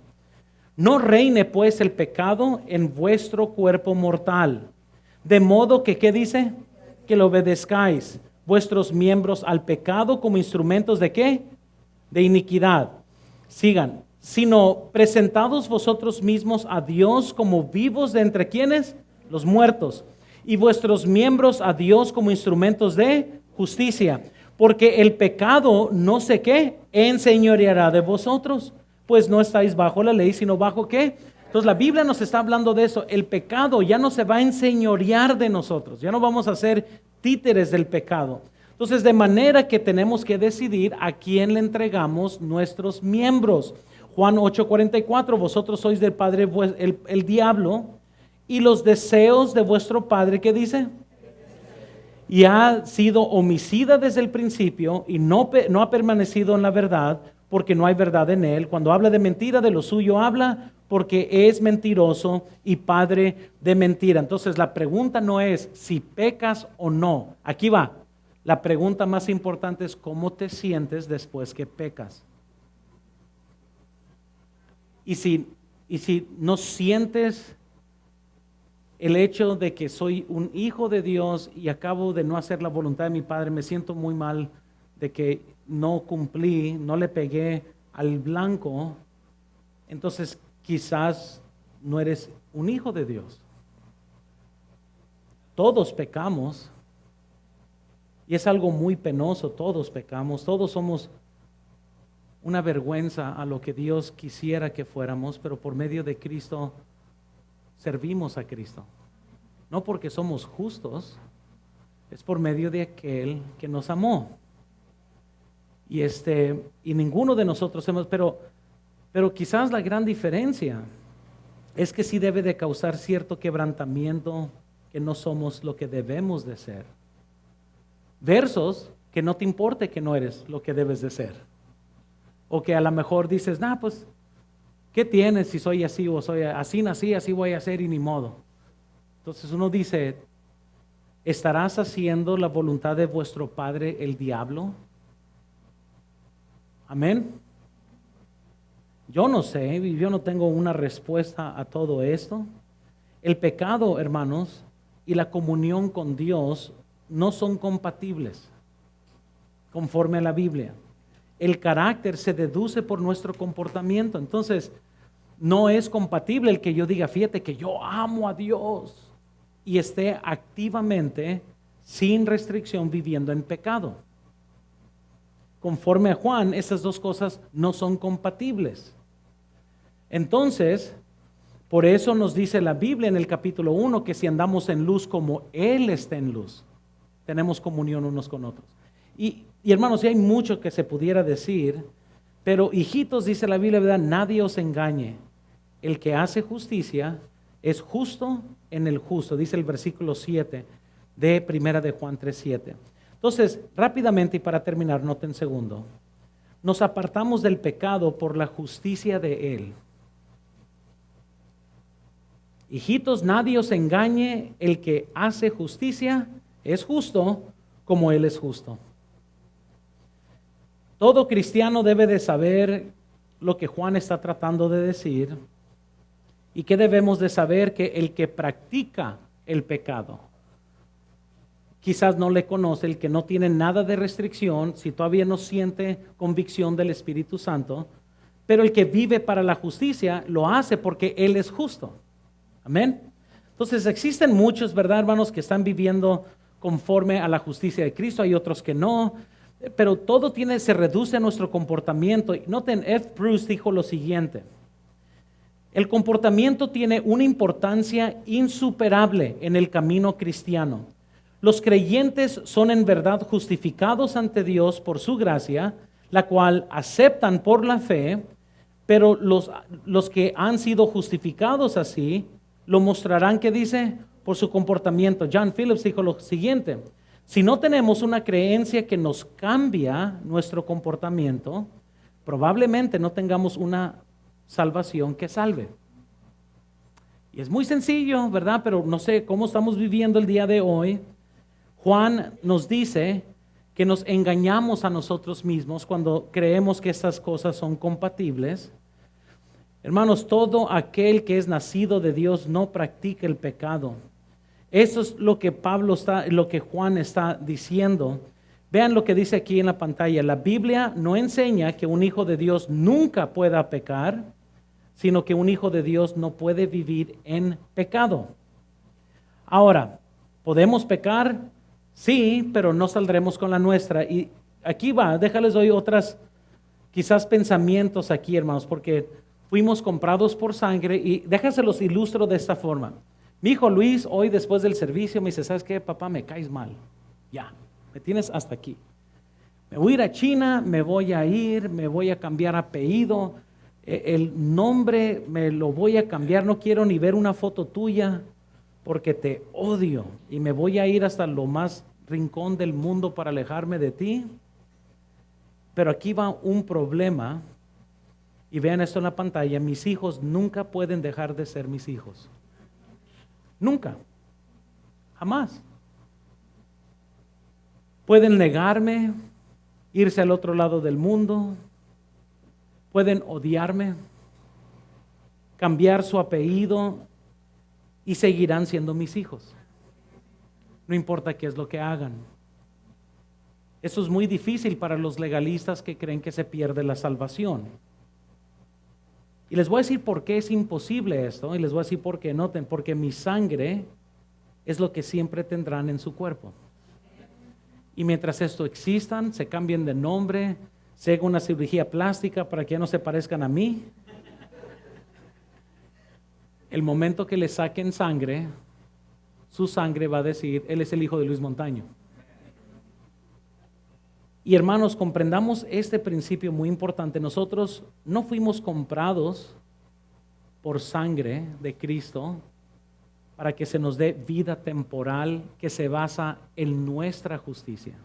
No reine pues el pecado en vuestro cuerpo mortal, de modo que, ¿qué dice? Que lo obedezcáis vuestros miembros al pecado como instrumentos ¿de qué? De iniquidad. Sigan. Sino presentados vosotros mismos a Dios como vivos de entre quienes? Los muertos. Y vuestros miembros a Dios como instrumentos de justicia. Porque el pecado no sé qué enseñoreará de vosotros, pues no estáis bajo la ley, sino bajo ¿qué? Entonces la Biblia nos está hablando de eso. El pecado ya no se va a enseñorear de nosotros. Ya no vamos a ser títeres del pecado. Entonces de manera que tenemos que decidir a quién le entregamos nuestros miembros. Juan 8:44, vosotros sois del padre el diablo y los deseos de vuestro padre, ¿qué dice? Y ha sido homicida desde el principio y no ha permanecido en la verdad porque no hay verdad en él. Cuando habla de mentira, de lo suyo habla porque es mentiroso y padre de mentira. Entonces la pregunta no es si pecas o no. Aquí va. La pregunta más importante es cómo te sientes después que pecas. Y si no sientes el hecho de que soy un hijo de Dios y acabo de no hacer la voluntad de mi Padre, me siento muy mal de que no cumplí, no le pegué al blanco, entonces quizás no eres un hijo de Dios. Todos pecamos y es algo muy penoso, todos pecamos, todos somos una vergüenza a lo que Dios quisiera que fuéramos, pero por medio de Cristo servimos a Cristo. No porque somos justos, es por medio de aquel que nos amó. Y ninguno de nosotros hemos, pero quizás la gran diferencia es que sí debe de causar cierto quebrantamiento, que no somos lo que debemos de ser. Versus que no te importe que no eres lo que debes de ser. O que a lo mejor dices, pues, ¿qué tienes si soy así o soy así nací, así voy a ser y ni modo? Entonces uno dice, ¿estarás haciendo la voluntad de vuestro padre el diablo? Amén. Yo no sé, yo no tengo una respuesta a todo esto. El pecado, hermanos, y la comunión con Dios no son compatibles, conforme a la Biblia. El carácter se deduce por nuestro comportamiento. Entonces, no es compatible el que yo diga, fíjate que yo amo a Dios y esté activamente, sin restricción, viviendo en pecado. Conforme a Juan, esas dos cosas no son compatibles. Entonces, por eso nos dice la Biblia en el capítulo 1 que si andamos en luz como Él está en luz, tenemos comunión unos con otros. Y hermanos, hay mucho que se pudiera decir, pero hijitos, dice la Biblia, ¿verdad? Nadie os engañe. El que hace justicia es justo en el justo, dice el versículo 7 de Primera de Juan 3:7. Entonces, rápidamente y para terminar, noten segundo, nos apartamos del pecado por la justicia de Él. Hijitos, nadie os engañe, el que hace justicia es justo como Él es justo. Todo cristiano debe de saber lo que Juan está tratando de decir y que debemos de saber que el que practica el pecado, quizás no le conoce, el que no tiene nada de restricción, si todavía no siente convicción del Espíritu Santo, pero el que vive para la justicia lo hace porque Él es justo. Amén. Entonces existen muchos, ¿verdad, hermanos, que están viviendo conforme a la justicia de Cristo? Hay otros que no, pero todo se reduce a nuestro comportamiento. Noten, F. Bruce dijo lo siguiente: el comportamiento tiene una importancia insuperable en el camino cristiano. Los creyentes son en verdad justificados ante Dios por su gracia, la cual aceptan por la fe, pero los que han sido justificados así, lo mostrarán, ¿qué dice? Por su comportamiento. John Phillips dijo lo siguiente: si no tenemos una creencia que nos cambia nuestro comportamiento, probablemente no tengamos una salvación que salve. Y es muy sencillo, ¿verdad? Pero no sé cómo estamos viviendo el día de hoy. Juan nos dice que nos engañamos a nosotros mismos cuando creemos que estas cosas son compatibles. Hermanos, todo aquel que es nacido de Dios no practica el pecado. Eso es lo que lo que Juan está diciendo. Vean lo que dice aquí en la pantalla. La Biblia no enseña que un hijo de Dios nunca pueda pecar, sino que un hijo de Dios no puede vivir en pecado. Ahora, ¿podemos pecar? Sí, pero no saldremos con la nuestra. Y aquí va, déjales doy otras quizás pensamientos aquí, hermanos, porque fuimos comprados por sangre y déjaselos ilustro de esta forma. Mi hijo Luis hoy después del servicio me dice, ¿sabes qué, papá? Me caes mal. Ya, me tienes hasta aquí. Me voy a ir a China, me voy a cambiar apellido, el nombre me lo voy a cambiar, no quiero ni ver una foto tuya porque te odio y me voy a ir hasta lo más rincón del mundo para alejarme de ti. Pero aquí va un problema. Y vean esto en la pantalla, mis hijos nunca pueden dejar de ser mis hijos. Nunca. Jamás. Pueden negarme, irse al otro lado del mundo, pueden odiarme, cambiar su apellido y seguirán siendo mis hijos. No importa qué es lo que hagan. Eso es muy difícil para los legalistas que creen que se pierde la salvación. Y les voy a decir por qué es imposible esto, y les voy a decir por qué. Noten, porque mi sangre es lo que siempre tendrán en su cuerpo. Y mientras esto existan, se cambien de nombre, se haga una cirugía plástica para que ya no se parezcan a mí. El momento que le saquen sangre, su sangre va a decir, él es el hijo de Luis Montaño. Y hermanos, comprendamos este principio muy importante. Nosotros no fuimos comprados por sangre de Cristo para que se nos dé vida temporal que se basa en nuestra justicia.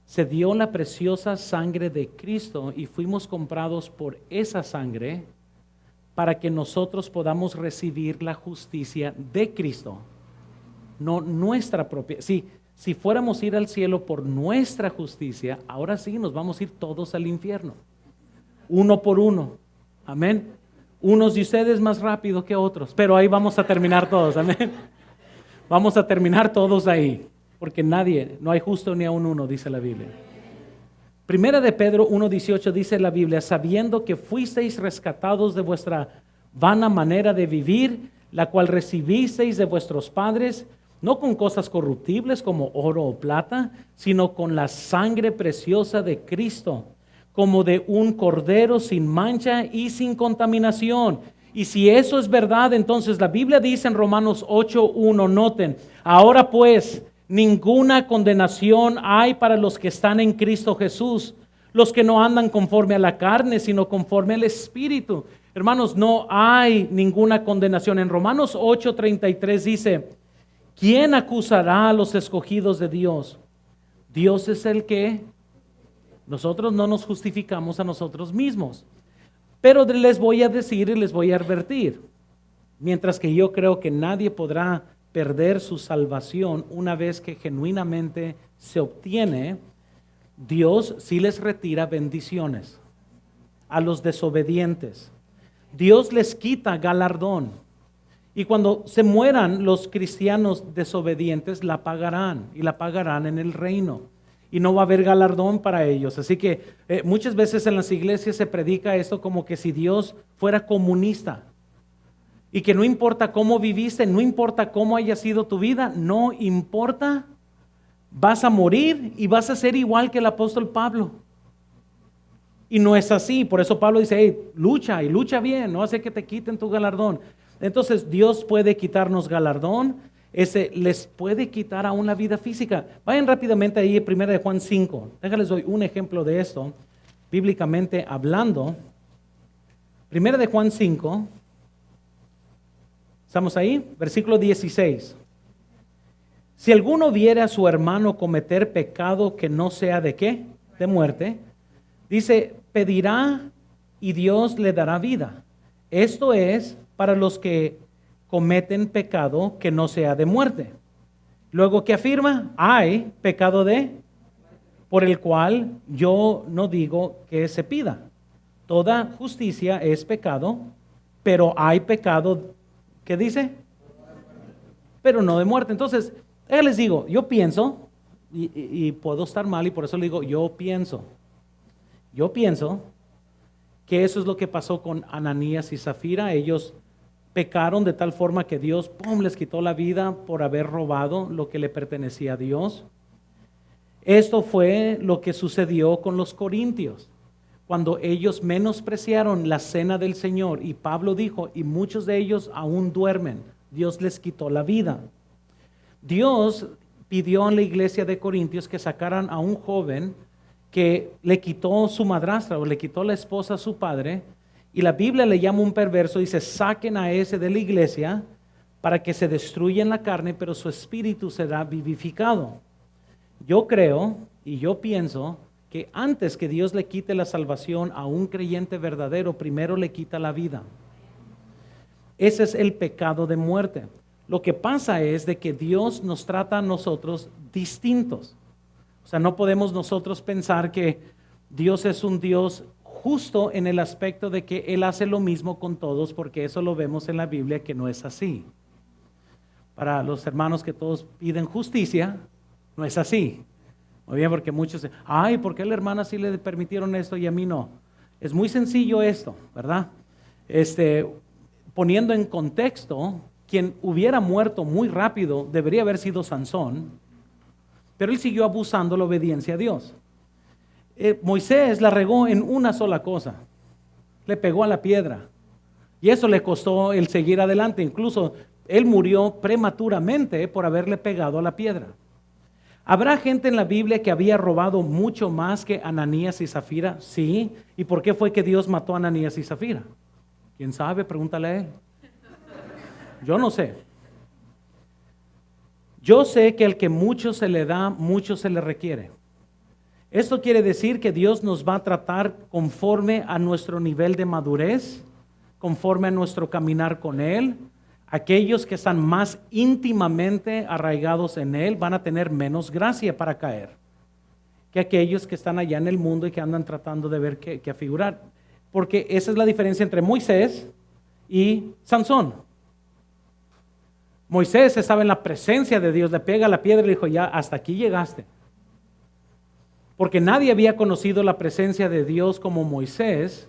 Se dio la preciosa sangre de Cristo y fuimos comprados por esa sangre para que nosotros podamos recibir la justicia de Cristo, no nuestra propia. Si fuéramos a ir al cielo por nuestra justicia, ahora sí nos vamos a ir todos al infierno, uno por uno. Amén. Unos de ustedes más rápido que otros, pero ahí vamos a terminar todos. Amén. Vamos a terminar todos ahí, porque no hay justo ni aun uno, dice la Biblia. Primera de Pedro 1:18 dice la Biblia, sabiendo que fuisteis rescatados de vuestra vana manera de vivir, la cual recibisteis de vuestros padres, no con cosas corruptibles como oro o plata, sino con la sangre preciosa de Cristo, como de un cordero sin mancha y sin contaminación. Y si eso es verdad, entonces la Biblia dice en Romanos 8:1, noten, ahora pues, ninguna condenación hay para los que están en Cristo Jesús, los que no andan conforme a la carne, sino conforme al Espíritu. Hermanos, no hay ninguna condenación. En Romanos 8:33 dice, ¿quién acusará a los escogidos de Dios? Dios es el que nosotros no nos justificamos a nosotros mismos. Pero les voy a decir y les voy a advertir, mientras que yo creo que nadie podrá perder su salvación una vez que genuinamente se obtiene, Dios sí les retira bendiciones a los desobedientes. Dios les quita galardón. Y cuando se mueran los cristianos desobedientes, la pagarán y la pagarán en el reino. Y no va a haber galardón para ellos. Así que muchas veces en las iglesias se predica esto como que si Dios fuera comunista. Y que no importa cómo viviste, no importa cómo haya sido tu vida, no importa, vas a morir y vas a ser igual que el apóstol Pablo. Y no es así, por eso Pablo dice, hey, lucha y lucha bien, no hace que te quiten tu galardón. Entonces Dios puede quitarnos galardón, les puede quitar aún la vida física. Vayan rápidamente ahí, 1 de Juan 5, déjales doy un ejemplo de esto, bíblicamente hablando. 1 de Juan 5, ¿estamos ahí? Versículo 16. Si alguno viere a su hermano cometer pecado que no sea de ¿qué? De muerte, dice, pedirá y Dios le dará vida. Esto es para los que cometen pecado que no sea de muerte. Luego, ¿qué afirma? Hay pecado por el cual yo no digo que se pida. Toda justicia es pecado, pero hay pecado, ¿qué dice? Pero no de muerte. Entonces, les digo, yo pienso, y puedo estar mal y por eso le digo, yo pienso que eso es lo que pasó con Ananías y Zafira. Ellos pecaron de tal forma que Dios, les quitó la vida por haber robado lo que le pertenecía a Dios. Esto fue lo que sucedió con los corintios, cuando ellos menospreciaron la cena del Señor. Y Pablo dijo, y muchos de ellos aún duermen, Dios les quitó la vida. Dios pidió en la iglesia de Corintios que sacaran a un joven que le quitó su madrastra o le quitó la esposa a su padre, y la Biblia le llama un perverso, dice, saquen a ese de la iglesia para que se destruya en la carne, pero su espíritu será vivificado. Yo creo y yo pienso que antes que Dios le quite la salvación a un creyente verdadero, primero le quita la vida. Ese es el pecado de muerte. Lo que pasa es de que Dios nos trata a nosotros distintos. O sea, no podemos nosotros pensar que Dios es un Dios justo en el aspecto de que Él hace lo mismo con todos, porque eso lo vemos en la Biblia que no es así. Para los hermanos que todos piden justicia, no es así. Muy bien, porque muchos dicen, ay, ¿por qué a la hermana sí le permitieron esto y a mí no? Es muy sencillo esto, ¿verdad? Poniendo en contexto, quien hubiera muerto muy rápido debería haber sido Sansón, pero él siguió abusando la obediencia a Dios. Moisés la regó en una sola cosa, le pegó a la piedra, y eso le costó el seguir adelante. Incluso él murió prematuramente por haberle pegado a la piedra. ¿Habrá gente en la Biblia que había robado mucho más que Ananías y Zafira? Sí. ¿Y por qué fue que Dios mató a Ananías y Zafira? ¿Quién sabe? Pregúntale a él. Yo no sé. Yo sé que al que mucho se le da, mucho se le requiere. Esto quiere decir que Dios nos va a tratar conforme a nuestro nivel de madurez, conforme a nuestro caminar con Él. Aquellos que están más íntimamente arraigados en Él van a tener menos gracia para caer que aquellos que están allá en el mundo y que andan tratando de ver qué afigurar. Porque esa es la diferencia entre Moisés y Sansón. Moisés estaba en la presencia de Dios, le pega la piedra y le dijo, ya hasta aquí llegaste. Porque nadie había conocido la presencia de Dios como Moisés.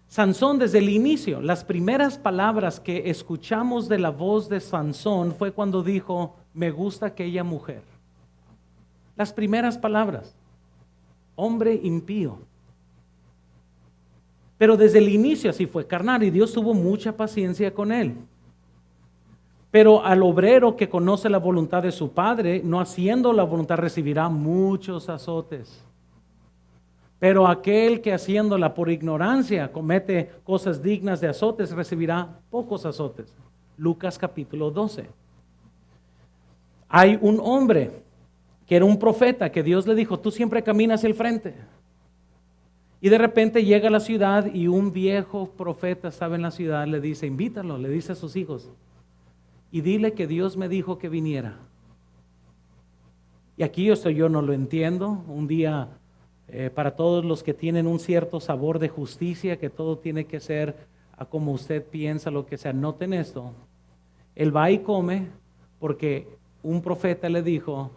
Sansón desde el inicio, las primeras palabras que escuchamos de la voz de Sansón fue cuando dijo, me gusta aquella mujer. Las primeras palabras, hombre impío. Pero desde el inicio así fue carnal y Dios tuvo mucha paciencia con él. Pero al obrero que conoce la voluntad de su padre, no haciendo la voluntad, recibirá muchos azotes. Pero aquel que haciéndola por ignorancia comete cosas dignas de azotes, recibirá pocos azotes. Lucas capítulo 12. Hay un hombre que era un profeta que Dios le dijo, tú siempre caminas hacia el frente. Y de repente llega a la ciudad y un viejo profeta estaba en la ciudad, le dice, invítalo, le dice a sus hijos. Y dile que Dios me dijo que viniera. Y aquí yo no lo entiendo. Un día, para todos los que tienen un cierto sabor de justicia, que todo tiene que ser a como usted piensa, lo que sea, noten esto. Él va y come porque un profeta le dijo,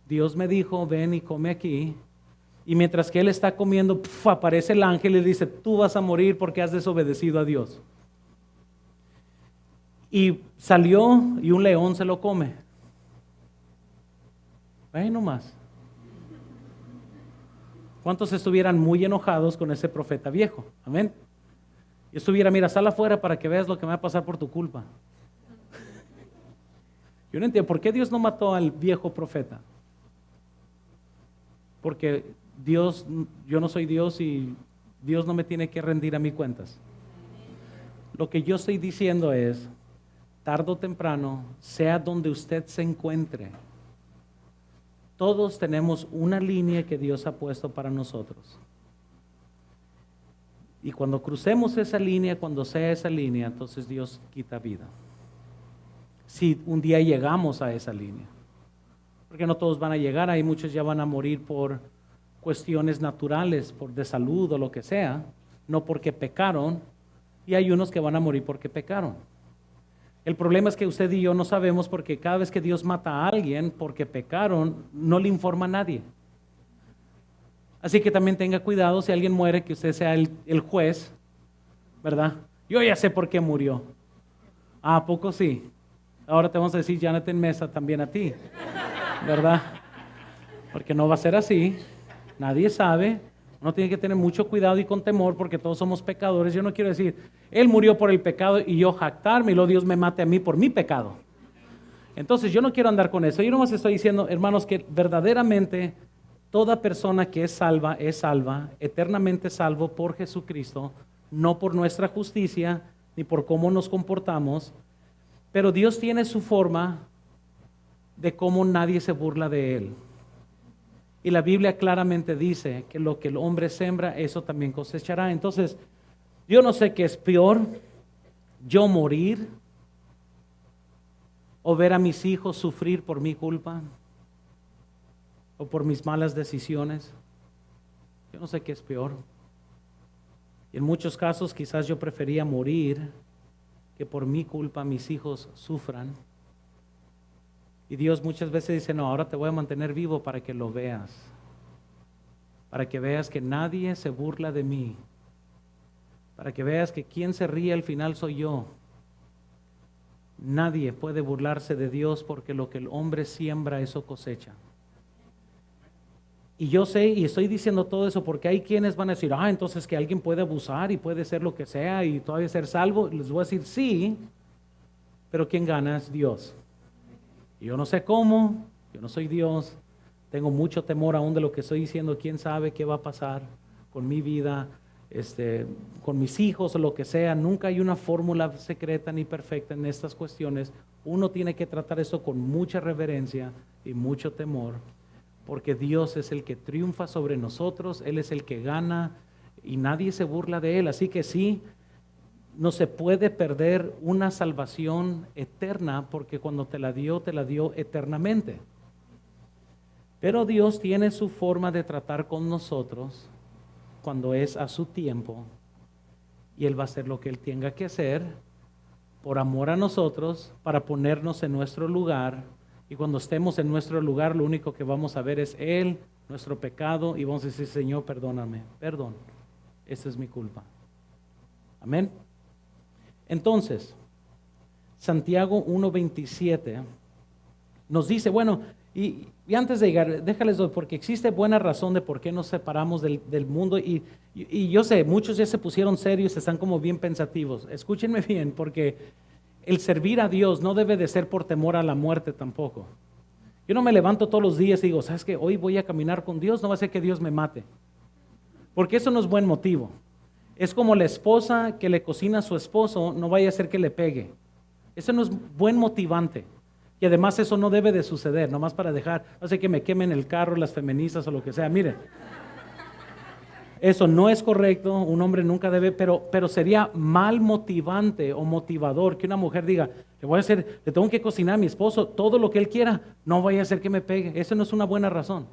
Dios me dijo, ven y come aquí. Y mientras que él está comiendo, aparece el ángel y le dice, tú vas a morir porque has desobedecido a Dios. Y salió y un león se lo come. No más. ¿Cuántos estuvieran muy enojados con ese profeta viejo? Amén. Y estuviera, mira, sal afuera para que veas lo que me va a pasar por tu culpa. Yo no entiendo, ¿por qué Dios no mató al viejo profeta? Porque Dios, yo no soy Dios y Dios no me tiene que rendir a mí cuentas. Lo que yo estoy diciendo es, tarde o temprano, sea donde usted se encuentre, todos tenemos una línea que Dios ha puesto para nosotros. Y cuando crucemos esa línea, cuando sea esa línea, entonces Dios quita vida. Si un día llegamos a esa línea. Porque no todos van a llegar, ahí muchos ya van a morir por cuestiones naturales, por de salud o lo que sea, no porque pecaron, y hay unos que van a morir porque pecaron. El problema es que usted y yo no sabemos porque cada vez que Dios mata a alguien porque pecaron, no le informa a nadie. Así que también tenga cuidado si alguien muere, que usted sea el juez, ¿verdad? Yo ya sé por qué murió. ¿A poco sí? Ahora te vamos a decir, Jonathan Mesa, también a ti, ¿verdad? Porque no va a ser así, nadie sabe. Uno tiene que tener mucho cuidado y con temor porque todos somos pecadores. Yo no quiero decir, Él murió por el pecado y yo jactarme y luego Dios me mate a mí por mi pecado. Entonces yo no quiero andar con eso. Yo nomás estoy diciendo, hermanos, que verdaderamente toda persona que es salva, eternamente salvo por Jesucristo, no por nuestra justicia ni por cómo nos comportamos, pero Dios tiene su forma de cómo nadie se burla de Él. Y la Biblia claramente dice que lo que el hombre siembra, eso también cosechará. Entonces, yo no sé qué es peor, yo morir o ver a mis hijos sufrir por mi culpa o por mis malas decisiones. Yo no sé qué es peor. Y en muchos casos quizás yo prefería morir que por mi culpa mis hijos sufran. Y Dios muchas veces dice, no, ahora te voy a mantener vivo para que lo veas. Para que veas que nadie se burla de mí. Para que veas que quien se ríe al final soy yo. Nadie puede burlarse de Dios porque lo que el hombre siembra, eso cosecha. Y yo sé y estoy diciendo todo eso porque hay quienes van a decir, entonces que alguien puede abusar y puede ser lo que sea y todavía ser salvo. Les voy a decir, sí, pero quien gana es Dios. Y yo no sé cómo, yo no soy Dios, tengo mucho temor aún de lo que estoy diciendo, quién sabe qué va a pasar con mi vida. con mis hijos o lo que sea. Nunca hay una fórmula secreta ni perfecta en estas cuestiones. Uno tiene que tratar esto con mucha reverencia y mucho temor, porque Dios es el que triunfa sobre nosotros, Él es el que gana y nadie se burla de Él. Así que sí, no se puede perder una salvación eterna, porque cuando te la dio eternamente. Pero Dios tiene su forma de tratar con nosotros cuando es a su tiempo, y Él va a hacer lo que Él tenga que hacer por amor a nosotros, para ponernos en nuestro lugar. Y cuando estemos en nuestro lugar, lo único que vamos a ver es Él, nuestro pecado, y vamos a decir: Señor, perdóname, perdón, esta es mi culpa. Amén. Entonces, Santiago 1:27 nos dice, bueno, y antes de llegar, déjales doy, porque existe buena razón de por qué nos separamos del mundo, y yo sé, muchos ya se pusieron serios, están como bien pensativos. Escúchenme bien, porque el servir a Dios no debe de ser por temor a la muerte tampoco. Yo no me levanto todos los días y digo: ¿sabes qué? Hoy voy a caminar con Dios, no va a ser que Dios me mate, porque eso no es buen motivo. Es como la esposa que le cocina a su esposo, no vaya a ser que le pegue. Eso no es buen motivante. Y además eso no debe de suceder, nomás para dejar, no sé, que me quemen el carro, las feministas o lo que sea. Miren, eso no es correcto, un hombre nunca debe, pero sería mal motivante o motivador que una mujer diga: le tengo que cocinar a mi esposo todo lo que él quiera, no vaya a ser que me pegue. Eso no es una buena razón.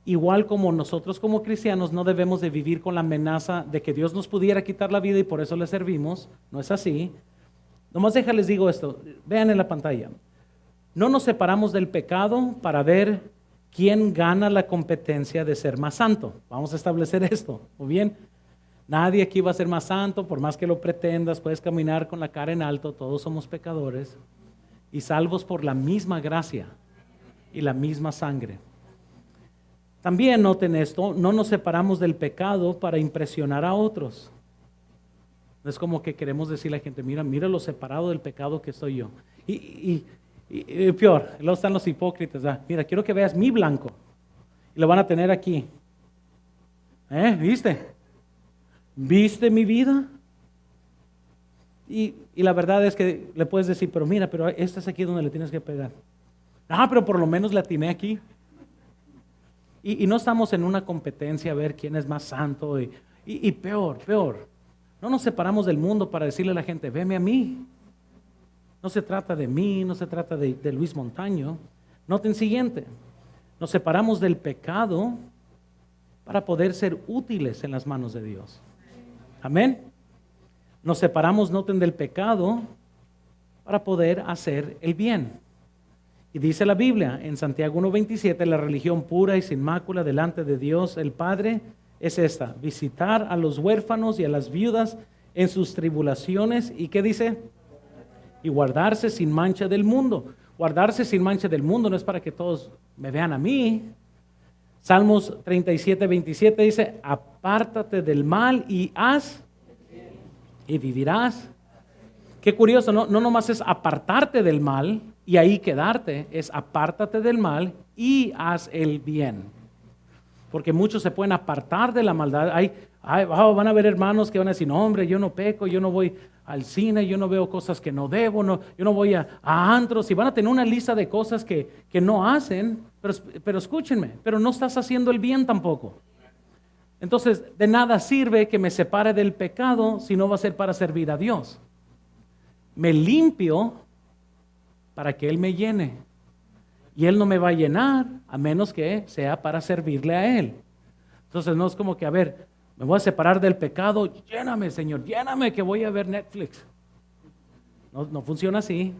Igual como nosotros como cristianos no debemos de vivir con la amenaza de que Dios nos pudiera quitar la vida y por eso le servimos. No es así. Nomás déjales digo esto, vean en la pantalla. No nos separamos del pecado para ver quién gana la competencia de ser más santo. Vamos a establecer esto, ¿muy bien? Nadie aquí va a ser más santo, por más que lo pretendas, puedes caminar con la cara en alto, todos somos pecadores y salvos por la misma gracia y la misma sangre. También noten esto, no nos separamos del pecado para impresionar a otros. No es como que queremos decirle a la gente: mira lo separado del pecado que estoy yo. Y peor, luego están los hipócritas. Mira, quiero que veas mi blanco. Y lo van a tener aquí. ¿Viste? ¿Viste mi vida? Y la verdad es que le puedes decir: pero mira, pero esta es aquí donde le tienes que pegar. Pero por lo menos le atiné aquí. Y no estamos en una competencia a ver quién es más santo. Y peor. No nos separamos del mundo para decirle a la gente: veme a mí. No se trata de mí, no se trata de Luis Montaño. Noten siguiente. Nos separamos del pecado para poder ser útiles en las manos de Dios. Amén. Nos separamos, noten, del pecado para poder hacer el bien. Y dice la Biblia en Santiago 1:27, la religión pura y sin mácula delante de Dios el Padre es esta: visitar a los huérfanos y a las viudas en sus tribulaciones. ¿Y qué dice? Y guardarse sin mancha del mundo. Guardarse sin mancha del mundo no es para que todos me vean a mí. Salmos 37:27 dice: apártate del mal y haz y vivirás. Qué curioso, no nomás es apartarte del mal y ahí quedarte, es apártate del mal y haz el bien. Porque muchos se pueden apartar de la maldad. Van a haber hermanos que van a decir: no, hombre, yo no peco, yo no voy al cine, yo no veo cosas que no debo, yo no voy a antros, y van a tener una lista de cosas que no hacen, pero escúchenme, pero no estás haciendo el bien tampoco. Entonces, de nada sirve que me separe del pecado si no va a ser para servir a Dios. Me limpio para que Él me llene. Y Él no me va a llenar a menos que sea para servirle a Él. Entonces no es como que, a ver, me voy a separar del pecado, lléname, Señor, lléname que voy a ver Netflix. No funciona así.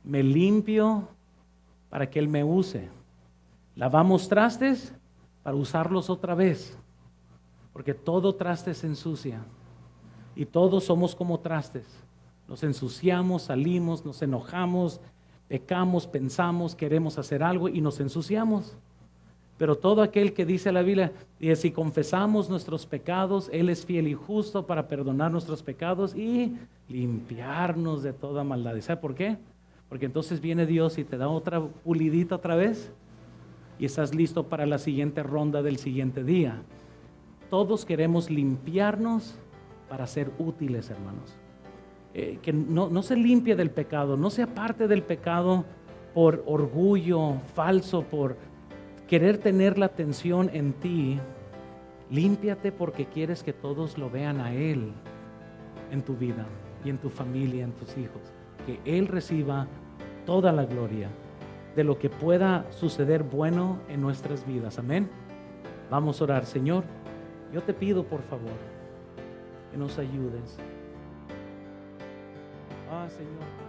Me limpio para que Él me use. Lavamos trastes para usarlos otra vez, porque todo traste se ensucia y todos somos como trastes. Nos ensuciamos, salimos, nos enojamos, pecamos, pensamos, queremos hacer algo y nos ensuciamos. Pero todo aquel que dice la Biblia, y si confesamos nuestros pecados, Él es fiel y justo para perdonar nuestros pecados y limpiarnos de toda maldad. ¿Y sabe por qué? Porque entonces viene Dios y te da otra pulidita otra vez y estás listo para la siguiente ronda del siguiente día. todos queremos limpiarnos para ser útiles, hermanos. Que no se limpie del pecado, no se aparte del pecado por orgullo falso, por querer tener la atención en ti. Límpiate porque quieres que todos lo vean a Él en tu vida y en tu familia, en tus hijos. Que Él reciba toda la gloria de lo que pueda suceder bueno en nuestras vidas. Amén. Vamos a orar. Señor, yo te pido por favor que nos ayudes. Señor.